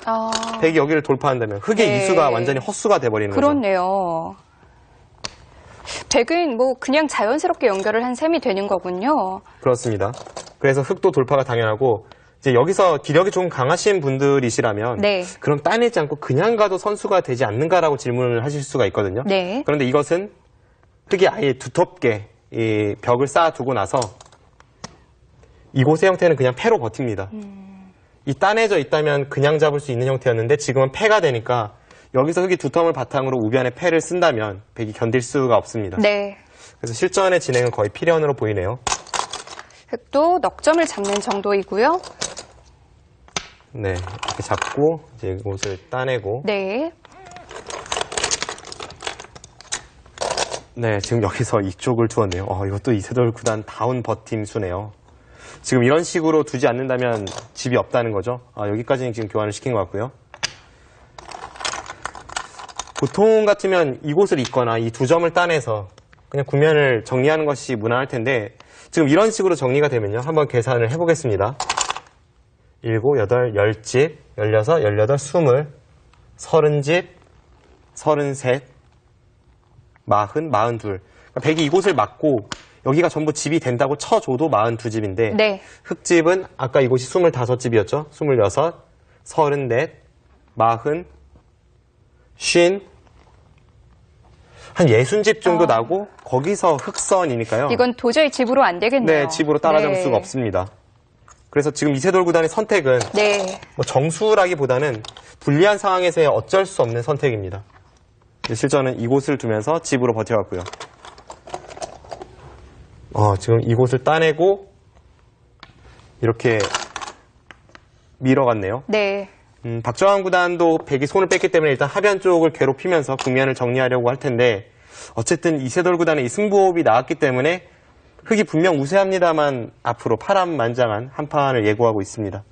백이 여기를 돌파한다면 흑의 네. 이수가 완전히 헛수가 돼버리는 거죠. 그렇네요. 백은 뭐 그냥 자연스럽게 연결을 한 셈이 되는 거군요. 그렇습니다. 그래서 흑도 돌파가 당연하고 이제 여기서 기력이 좀 강하신 분들이시라면 네. 그럼 따내지 않고 그냥 가도 선수가 되지 않는가라고 질문을 하실 수가 있거든요. 네. 그런데 이것은 흑이 아예 두텁게 이 벽을 쌓아두고 나서 이곳의 형태는 그냥 패로 버팁니다. 이 따내져 있다면 그냥 잡을 수 있는 형태였는데 지금은 패가 되니까 여기서 흑이 두텀을 바탕으로 우변에 패를 쓴다면 백이 견딜 수가 없습니다. 네. 그래서 실전의 진행은 거의 필연으로 보이네요. 흑도 넉점을 잡는 정도이고요. 네, 이렇게 잡고 이제 이곳을 따내고 네. 네, 지금 여기서 이쪽을 두었네요. 이것도 이세돌 구단 다운 버팀 수네요. 지금 이런 식으로 두지 않는다면 집이 없다는 거죠. 여기까지는 지금 교환을 시킨 것 같고요. 보통 같으면 이곳을 잇거나 이 두 점을 따내서 그냥 국면을 정리하는 것이 무난할 텐데 지금 이런 식으로 정리가 되면요. 한번 계산을 해보겠습니다. 7, 8, 10집, 16, 18, 20, 30집, 33, 40, 42. 그러니까 백이 이곳을 막고 여기가 전부 집이 된다고 쳐줘도 42집인데 네. 흑집은 아까 이곳이 25집이었죠. 26, 34, 40, 50, 한 60집 정도 나고 거기서 흑선이니까요. 이건 도저히 집으로 안 되겠네요. 네, 집으로 따라잡을 네. 수가 없습니다. 그래서 지금 이세돌 구단의 선택은 네. 뭐 정수라기보다는 불리한 상황에서의 어쩔 수 없는 선택입니다. 실전은 이곳을 두면서 집으로 버텨왔고요. 지금 이곳을 따내고 이렇게 밀어갔네요. 네. 박정환 구단도 백이 손을 뺐기 때문에 일단 하변 쪽을 괴롭히면서 국면을 정리하려고 할 텐데 어쨌든 이세돌 구단의 이 승부호흡이 나왔기 때문에 흑이 분명 우세합니다만 앞으로 파란만장한 한 판을 예고하고 있습니다.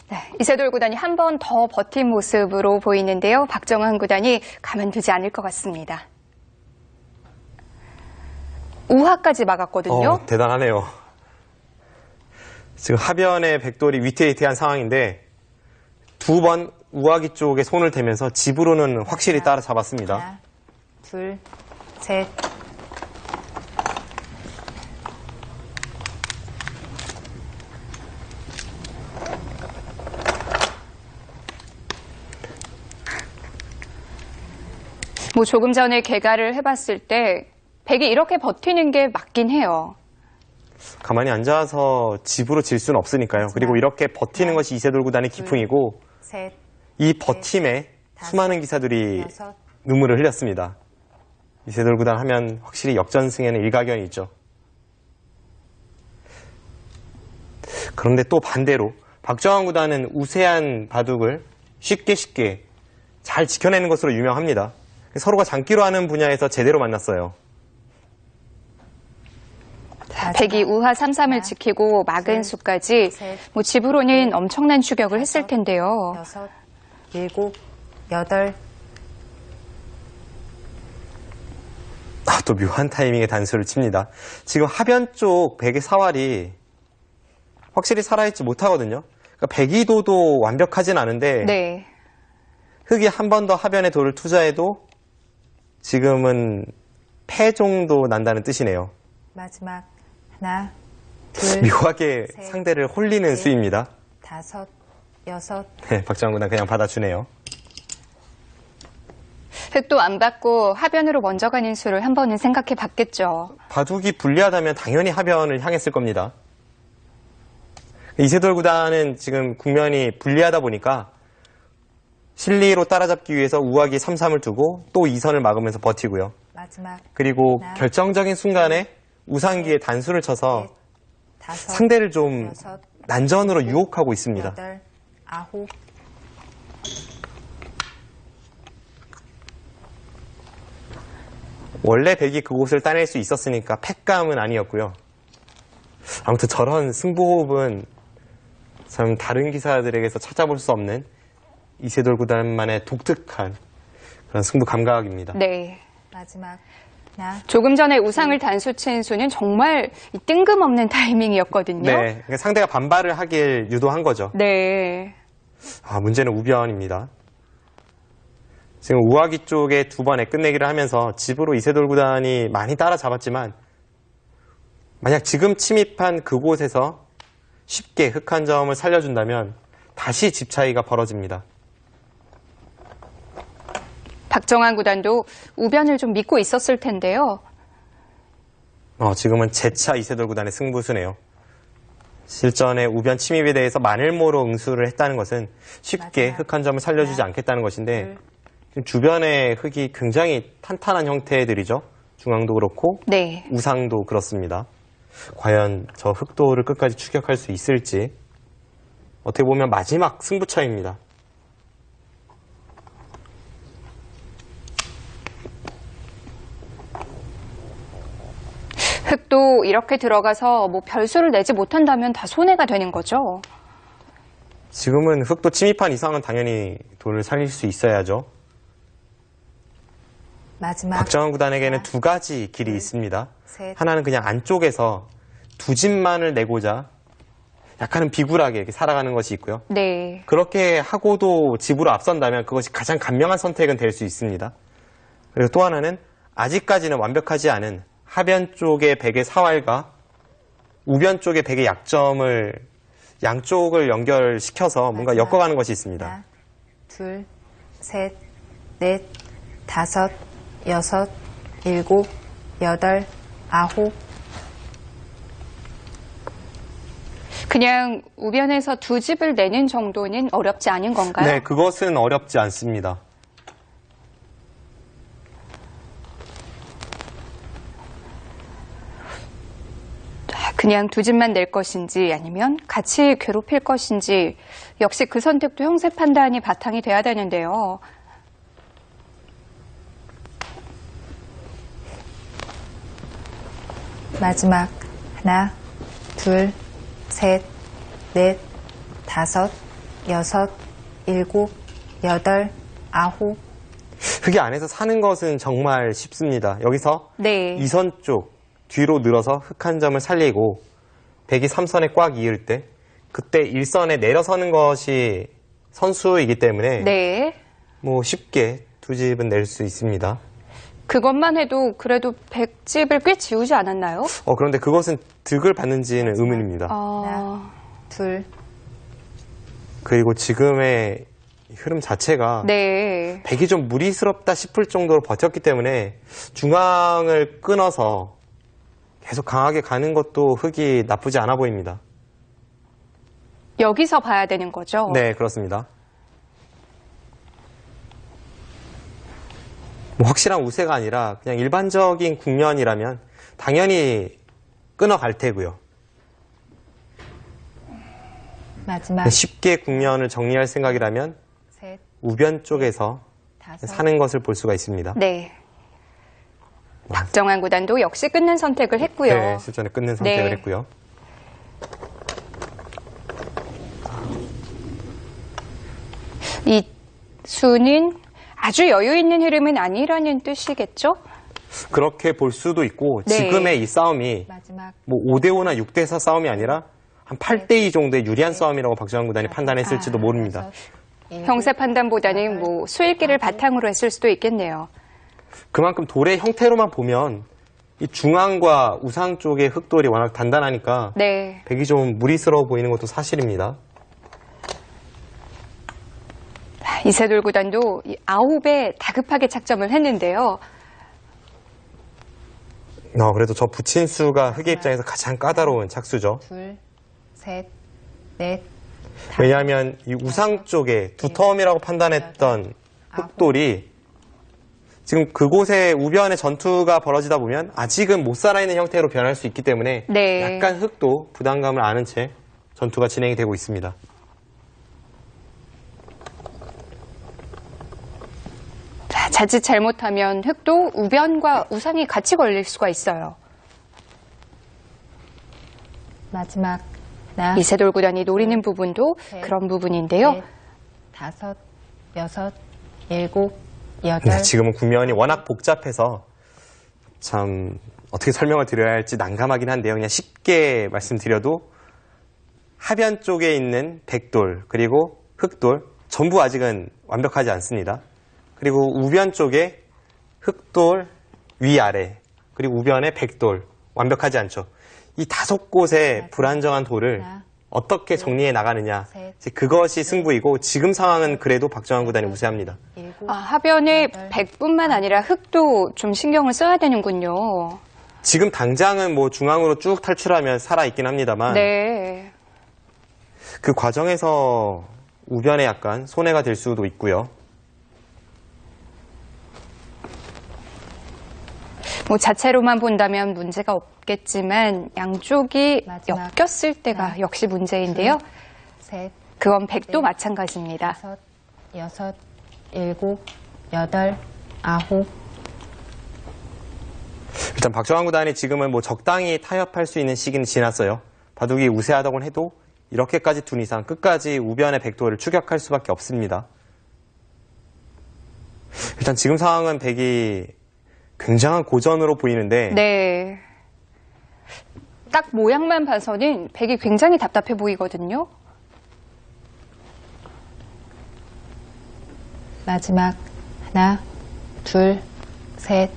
네, 이세돌 구단이 한 번 더 버틴 모습으로 보이는데요. 박정환 구단이 가만두지 않을 것 같습니다. 우하까지 막았거든요. 대단하네요. 지금 하변의 백돌이 위태위태한 상황인데 두 번 우하기 쪽에 손을 대면서 집으로는 확실히 따라잡았습니다. 하나, 둘, 셋. 뭐 조금 전에 개가를 해봤을 때 백이 이렇게 버티는 게 맞긴 해요. 가만히 앉아서 집으로 질 수는 없으니까요. 그리고 이렇게 버티는 것이 이세돌 구단의 기풍이고 셋, 이 버팀에 수많은 기사들이 여섯. 눈물을 흘렸습니다. 이세돌 구단 하면 확실히 역전승에는 일가견이 있죠. 그런데 또 반대로 박정환 구단은 우세한 바둑을 쉽게 잘 지켜내는 것으로 유명합니다. 서로가 장기로 하는 분야에서 제대로 만났어요. 백이 우하 3-3을 지키고 막은 수까지 뭐 집으로는 엄청난 추격을 했을 텐데요. 여섯, 일곱, 여덟. 또 묘한 타이밍에 단수를 칩니다. 지금 하변 쪽 백의 사활이 확실히 살아있지 못하거든요. 그러니까 백이도도 완벽하진 않은데 네. 흑이 한 번 더 하변에 돌을 투자해도 지금은 패 정도 난다는 뜻이네요. 마지막 하나, 둘, 묘하게 셋, 상대를 홀리는 넷. 수입니다. 다섯, 여섯. 네, 박정환 구단 그냥 받아주네요. 흑도 안 받고 하변으로 먼저 가는 수를 한 번은 생각해 봤겠죠. 바둑이 불리하다면 당연히 하변을 향했을 겁니다. 이세돌 구단은 지금 국면이 불리하다 보니까 실리로 따라잡기 위해서 우하기 3-3을 두고 또 2선을 막으면서 버티고요. 마지막 그리고 하나, 결정적인 순간에 우상기에 단수를 쳐서 넷, 다섯, 상대를 좀 여섯, 난전으로 유혹하고 있습니다. 여덟, 아홉. 원래 백이 그곳을 따낼 수 있었으니까 패감은 아니었고요. 아무튼 저런 승부호흡은 참 다른 기사들에게서 찾아볼 수 없는 이세돌 구단만의 독특한 그런 승부 감각입니다. 네. 마지막 하나, 조금 전에 우상을 단수친 수는 정말 이 뜬금없는 타이밍이었거든요. 네, 그러니까 상대가 반발을 하길 유도한 거죠. 네. 문제는 우변입니다. 지금 우하기 쪽에 두 번에 끝내기를 하면서 집으로 이세돌 구단이 많이 따라잡았지만 만약 지금 침입한 그곳에서 쉽게 흑 한 점을 살려준다면 다시 집 차이가 벌어집니다. 박정환 구단도 우변을 좀 믿고 있었을 텐데요. 지금은 재차 이세돌 구단의 승부수네요. 실전의 우변 침입에 대해서 만일모로 응수를 했다는 것은 쉽게 마지막. 흑 한 점을 살려주지 하나, 않겠다는 것인데 둘. 주변의 흑이 굉장히 탄탄한 형태들이죠. 중앙도 그렇고 네. 우상도 그렇습니다. 과연 저 흑도를 끝까지 추격할 수 있을지 어떻게 보면 마지막 승부차입니다. 흑도 이렇게 들어가서 뭐 별수를 내지 못한다면 다 손해가 되는 거죠. 지금은 흑도 침입한 이상은 당연히 돌을 살릴 수 있어야죠. 마지막 박정환 구단에게는 하나, 두 가지 길이 있습니다. 셋. 하나는 그냥 안쪽에서 두 집만을 내고자 약간은 비굴하게 이렇게 살아가는 것이 있고요. 네. 그렇게 하고도 집으로 앞선다면 그것이 가장 간명한 선택은 될 수 있습니다. 그리고 또 하나는 아직까지는 완벽하지 않은 하변 쪽의 백의 사활과 우변 쪽의 백의 약점을 양쪽을 연결시켜서 뭔가 마지막. 엮어가는 것이 있습니다. 하나, 둘, 셋, 넷, 다섯, 여섯, 일곱, 여덟, 아홉. 그냥 우변에서 두 집을 내는 정도는 어렵지 않은 건가요? 네, 그것은 어렵지 않습니다. 그냥 두 집만 낼 것인지 아니면 같이 괴롭힐 것인지 역시 그 선택도 형세 판단이 바탕이 돼야 되는데요. 마지막 하나, 둘, 셋, 넷, 다섯, 여섯, 일곱, 여덟, 아홉. 흙이 안에서 사는 것은 정말 쉽습니다. 여기서 네. 2선 쪽 뒤로 늘어서 흙 한 점을 살리고 백이 3선에 꽉 이을 때 그때 1선에 내려서는 것이 선수이기 때문에 네. 뭐 쉽게 두 집은 낼 수 있습니다. 그것만 해도 그래도 100집을 꽤 지우지 않았나요? 그런데 그것은 득을 받는지는 의문입니다. 아, 둘, 그리고 지금의 흐름 자체가 네. 백이 좀 무리스럽다 싶을 정도로 버텼기 때문에 중앙을 끊어서 계속 강하게 가는 것도 흙이 나쁘지 않아 보입니다. 여기서 봐야 되는 거죠? 네, 그렇습니다. 뭐 확실한 우세가 아니라 그냥 일반적인 국면이라면 당연히 끊어갈 테고요. 마지막 쉽게 국면을 정리할 생각이라면 셋, 우변 쪽에서 다섯, 사는 것을 볼 수가 있습니다. 네. 박정환 구단도 역시 끊는 선택을 했고요. 네, 실전에 끊는 선택을 네. 했고요. 이 수는 아주 여유 있는 흐름은 아니라는 뜻이겠죠? 그렇게 볼 수도 있고 네. 지금의 이 싸움이 마지막 뭐 5대5나 6대4 싸움이 아니라 한 8대2 정도의 유리한 싸움이라고 박정환 구단이 판단했을지도 모릅니다. 형세 판단보다는 뭐 수일기를 바탕으로 했을 수도 있겠네요. 그만큼 돌의 형태로만 보면 이 중앙과 우상 쪽의 흙돌이 워낙 단단하니까 네. 백이 좀 무리스러워 보이는 것도 사실입니다. 이세돌 구단도 이 9에 다급하게 착점을 했는데요. 그래도 저 붙인 수가 흙의 입장에서 가장 까다로운 착수죠. 둘, 셋, 넷, 왜냐하면 이 우상 쪽에 두터움이라고 판단했던 흙돌이 지금 그곳에 우변의 전투가 벌어지다 보면 아직은 못 살아있는 형태로 변할 수 있기 때문에 네. 약간 흙도 부담감을 아는 채 전투가 진행이 되고 있습니다. 자, 자칫 잘못하면 흙도 우변과 우상이 같이 걸릴 수가 있어요. 마지막 하나, 이세돌 구단이 노리는 부분도 셋, 그런 부분인데요. 넷, 다섯, 여섯, 일곱, 여덟. 네, 지금은 국면이 워낙 복잡해서 참 어떻게 설명을 드려야 할지 난감하긴 한데요. 그냥 쉽게 말씀드려도 하변 쪽에 있는 백돌 그리고 흙돌 전부 아직은 완벽하지 않습니다. 그리고 우변 쪽에 흙돌 위아래 그리고 우변에 백돌 완벽하지 않죠. 이 5곳의 불안정한 돌을 하나, 어떻게 정리해 나가느냐 셋, 이제 그것이 승부이고 지금 상황은 그래도 박정환 구단이 우세합니다. 일곱, 하변에 100뿐만 아니라 흙도 좀 신경을 써야 되는군요. 지금 당장은 뭐 중앙으로 쭉 탈출하면 살아있긴 합니다만 네. 그 과정에서 우변에 약간 손해가 될 수도 있고요. 뭐 자체로만 본다면 문제가 없겠지만 양쪽이 마지막 엮였을 때가 하나, 역시 문제인데요. 셋, 그건 백도 넷, 마찬가지입니다. 다섯, 여섯, 일곱, 여덟, 아홉. 일단 박정환 구단이 지금은 뭐 적당히 타협할 수 있는 시기는 지났어요. 바둑이 우세하다고는 해도 이렇게까지 둔 이상 끝까지 우변의 백도를 추격할 수밖에 없습니다. 일단 지금 상황은 백이 굉장한 고전으로 보이는데 네. 딱 모양만 봐서는 백이 굉장히 답답해 보이거든요. 마지막 하나, 둘, 셋,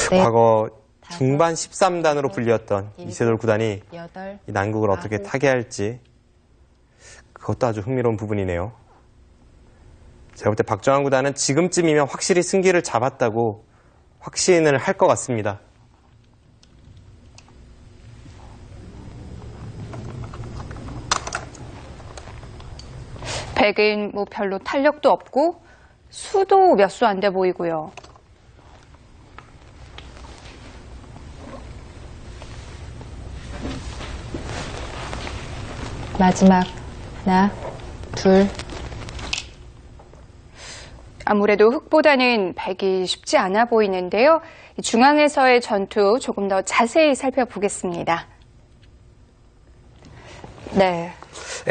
넷, 과거 중반 13단으로 불리었던 일곱, 이세돌 구단이 여덟, 이 난국을 어떻게 아홉. 타개할지 그것도 아주 흥미로운 부분이네요. 제가 볼 때 박정환 구단은 지금쯤이면 확실히 승기를 잡았다고 확신을 할 것 같습니다. 백은 뭐 별로 탄력도 없고 수도 몇 수 안 돼 보이고요. 마지막 하나, 둘. 아무래도 흑보다는 백이 쉽지 않아 보이는데요. 중앙에서의 전투 조금 더 자세히 살펴보겠습니다. 네.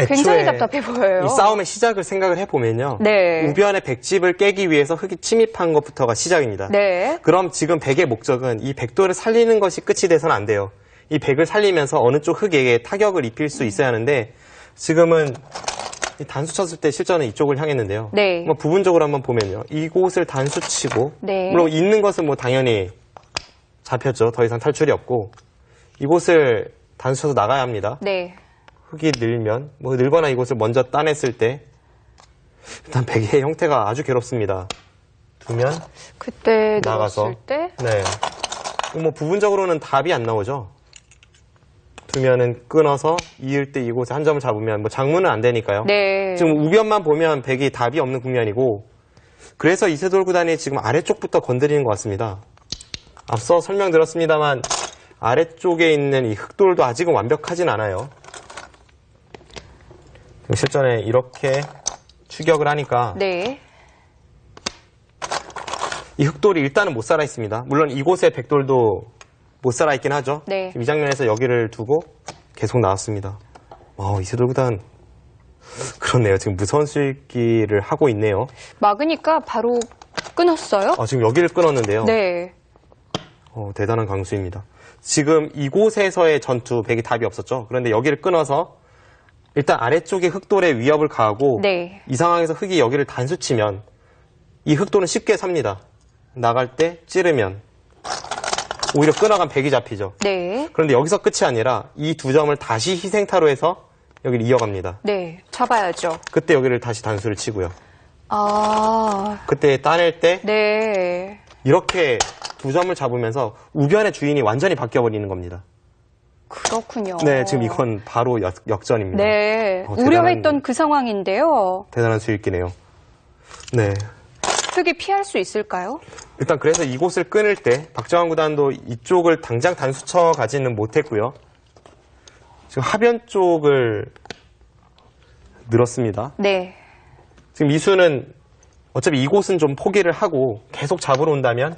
굉장히 답답해 보여요. 이 싸움의 시작을 생각을 해보면요. 네. 우변의 백집을 깨기 위해서 흑이 침입한 것부터가 시작입니다. 네. 그럼 지금 백의 목적은 이 백도를 살리는 것이 끝이 돼서는 안 돼요. 이 백을 살리면서 어느 쪽 흑에게 타격을 입힐 수 있어야 하는데 지금은 단수 쳤을 때 실전은 이쪽을 향했는데요. 네. 뭐 부분적으로 한번 보면요. 이곳을 단수 치고 네. 물론 있는 것은 뭐 당연히 잡혔죠. 더 이상 탈출이 없고 이곳을 단수 쳐서 나가야 합니다. 네. 흑이 늘면 뭐 늘거나 이곳을 먼저 따냈을 때 일단 백의 형태가 아주 괴롭습니다. 두면 그때 나가서 넣었을 때 네. 뭐 부분적으로는 답이 안 나오죠. 두면은 끊어서 이을 때 이곳에 한 점을 잡으면 뭐 장문은 안 되니까요. 네. 지금 우변만 보면 백이 답이 없는 국면이고 그래서 이세돌 구단이 지금 아래쪽부터 건드리는 것 같습니다. 앞서 설명드렸습니다만 아래쪽에 있는 이 흑돌도 아직은 완벽하진 않아요. 실전에 이렇게 추격을 하니까 네. 이 흑돌이 일단은 못 살아 있습니다. 물론 이곳에 백돌도 못 살아 있긴 하죠. 네. 이 장면에서 여기를 두고 계속 나왔습니다. 이세돌 구단 그렇네요. 지금 무서운 수익기를 하고 있네요. 막으니까 바로 끊었어요? 지금 여기를 끊었는데요. 네. 대단한 강수입니다. 지금 이곳에서의 전투 백이 답이 없었죠. 그런데 여기를 끊어서 일단 아래쪽에 흑돌의 위협을 가하고 네. 이 상황에서 흑이 여기를 단수치면 이 흑돌은 쉽게 삽니다. 나갈 때 찌르면 오히려 끊어간 백이 잡히죠. 네. 그런데 여기서 끝이 아니라 이 두 점을 다시 희생타로 해서 여기를 이어갑니다. 네. 잡아야죠. 그때 여기를 다시 단수를 치고요. 아. 그때 따낼 때 네. 이렇게 두 점을 잡으면서 우변의 주인이 완전히 바뀌어버리는 겁니다. 그렇군요. 네, 지금 이건 바로 역전입니다. 네. 대단한- 우려했던 그 상황인데요. 대단한 수익기네요. 네. 흑이 피할 수 있을까요? 일단 그래서 이곳을 끊을 때 박정환 구단도 이쪽을 당장 단수쳐 가지는 못했고요. 지금 하변 쪽을 늘었습니다. 네. 지금 이수는 어차피 이곳은 좀 포기를 하고 계속 잡으러 온다면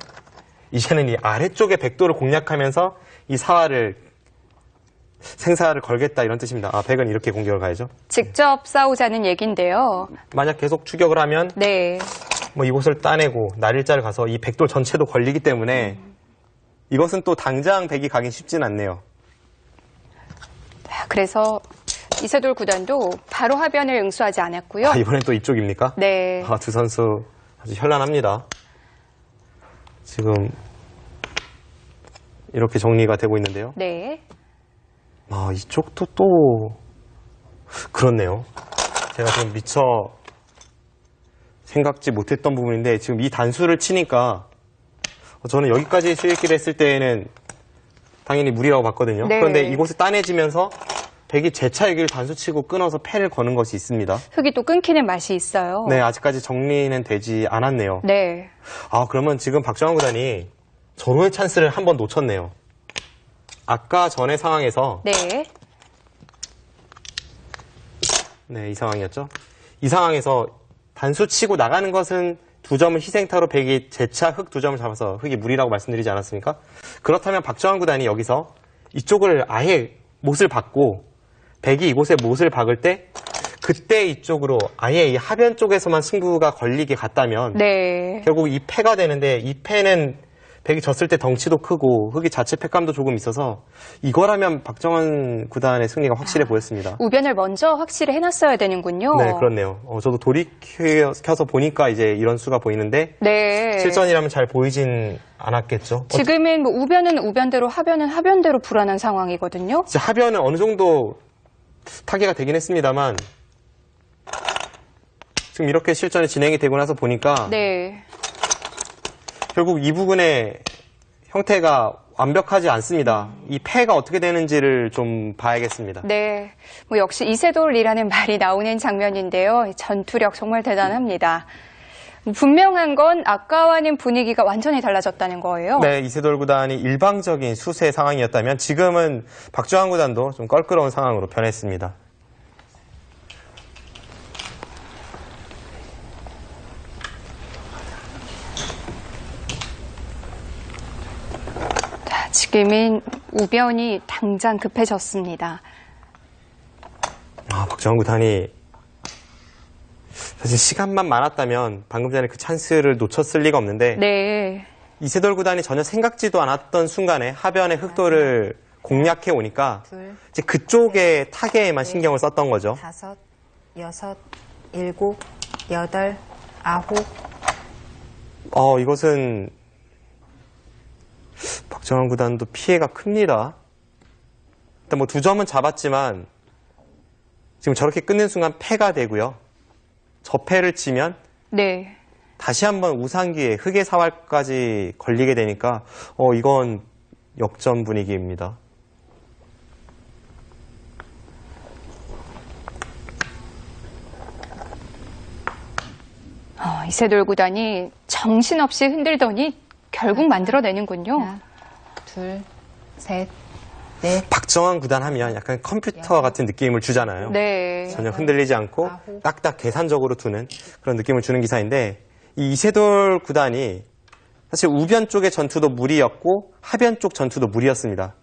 이제는 이 아래쪽의 백도를 공략하면서 이 사활을 생사를 걸겠다 이런 뜻입니다. 백은 이렇게 공격을 가야죠. 직접 싸우자는 얘긴데요. 만약 계속 추격을 하면 네. 뭐 이곳을 따내고 날일자를 가서 이 백돌 전체도 걸리기 때문에 이것은 또 당장 백이 가긴 쉽진 않네요. 그래서 이세돌 구단도 바로 하변을 응수하지 않았고요. 이번엔 또 이쪽입니까? 네. 두 선수 아주 현란합니다. 지금 이렇게 정리가 되고 있는데요. 네. 이쪽도 또 그렇네요. 제가 지금 미처 생각지 못했던 부분인데 지금 이 단수를 치니까 저는 여기까지 수익기를 했을 때에는 당연히 무리라고 봤거든요. 네. 그런데 이곳을 따내지면서 백이 재차 여기를 단수치고 끊어서 패를 거는 것이 있습니다. 흑이 또 끊기는 맛이 있어요. 네, 아직까지 정리는 되지 않았네요. 네. 그러면 지금 박정환 구단이 절호의 찬스를 한 번 놓쳤네요. 아까 전의 상황에서 네. 네, 이 상황이었죠. 이 상황에서 단수 치고 나가는 것은 두 점을 희생타로 백이 재차 흑 두 점을 잡아서 흑이 무리라고 말씀드리지 않았습니까? 그렇다면 박정환 구단이 여기서 이쪽을 아예 못을 박고 백이 이곳에 못을 박을 때 그때 이쪽으로 아예 이 하변 쪽에서만 승부가 걸리게 갔다면 네. 결국 이 패가 되는데 이 패는 백이 졌을 때 덩치도 크고 흑이 자체 패감도 조금 있어서 이거라면 박정환 구단의 승리가 확실해 보였습니다. 우변을 먼저 확실히 해놨어야 되는군요. 네, 그렇네요. 저도 돌이켜서 보니까 이제 이런 수가 보이는데 네. 실전이라면 잘 보이진 않았겠죠. 지금은 뭐 우변은 우변대로 하변은 하변대로 불안한 상황이거든요. 이제 하변은 어느 정도 타개가 되긴 했습니다만 지금 이렇게 실전이 진행이 되고 나서 보니까 네. 결국 이 부분의 형태가 완벽하지 않습니다. 이 패가 어떻게 되는지를 좀 봐야겠습니다. 네. 뭐 역시 이세돌이라는 말이 나오는 장면인데요. 전투력 정말 대단합니다. 분명한 건 아까와는 분위기가 완전히 달라졌다는 거예요. 네, 이세돌 구단이 일방적인 수세 상황이었다면 지금은 박정환 구단도 좀 껄끄러운 상황으로 변했습니다. 지금은 우변이 당장 급해졌습니다. 박정환 구단이 사실 시간만 많았다면 방금 전에 그 찬스를 놓쳤을 리가 없는데 네. 이세돌 구단이 전혀 생각지도 않았던 순간에 하변의 흑도를 공략해 오니까 둘, 이제 그쪽의 타겟에만 신경을 썼던 거죠. 5, 6, 7, 8, 9. 이것은 박정환 구단도 피해가 큽니다. 일단 뭐 2점은 잡았지만 지금 저렇게 끊는 순간 패가 되고요. 저 패를 치면 네. 다시 한번 우상기에 흑의 사활까지 걸리게 되니까 이건 역전 분위기입니다. 이세돌 구단이 정신없이 흔들더니 결국 만들어내는군요. 하나, 둘, 셋, 넷. 박정환 구단 하면 약간 컴퓨터 같은 느낌을 주잖아요. 네. 전혀 흔들리지 않고 딱딱 계산적으로 두는 그런 느낌을 주는 기사인데 이 이세돌 구단이 사실 우변 쪽의 전투도 무리였고 하변 쪽 전투도 무리였습니다.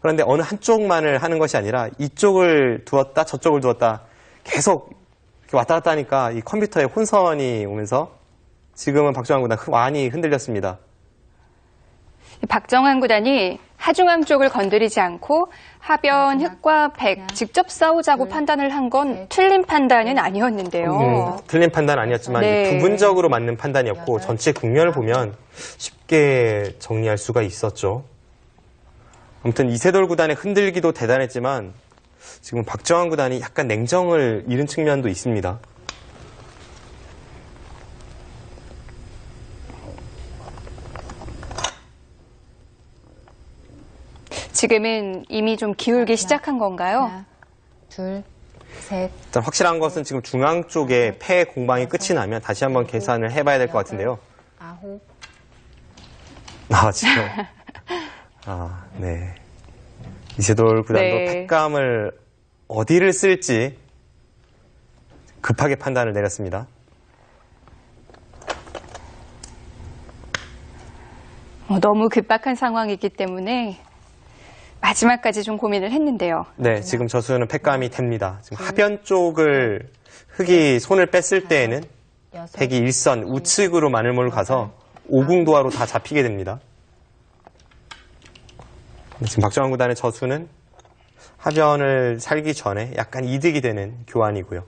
그런데 어느 한쪽만을 하는 것이 아니라 이쪽을 두었다 저쪽을 두었다 계속 이렇게 왔다 갔다 하니까 이 컴퓨터에 혼선이 오면서 지금은 박정환 구단 많이 흔들렸습니다. 박정환 구단이 하중앙 쪽을 건드리지 않고 하변 흑과 백 직접 싸우자고 판단을 한 건 틀린 판단은 아니었는데요. 틀린 판단 아니었지만 네. 이제 부분적으로 맞는 판단이었고 전체 국면을 보면 쉽게 정리할 수가 있었죠. 아무튼 이세돌 구단의 흔들기도 대단했지만 지금 박정환 구단이 약간 냉정을 잃은 측면도 있습니다. 지금은 이미 좀 기울기 시작한 건가요? 하나, 둘, 셋. 일단 확실한 것은 지금 중앙 쪽에 패 공방이 끝이 나면 다시 한번 계산을 해봐야 될 것 같은데요. 9. 지금. 네. 이세돌 구단도 네. 패감을 어디를 쓸지 급하게 판단을 내렸습니다. 너무 급박한 상황이기 때문에 마지막까지 좀 고민을 했는데요. 네, 지금 저수는 패감이 됩니다. 지금 하변 쪽을 흑이 손을 뺐을 때에는 백이 일선 우측으로 마늘몰 가서 오궁도하로 다 잡히게 됩니다. 지금 박정환 구단의 저수는 하변을 살기 전에 약간 이득이 되는 교환이고요.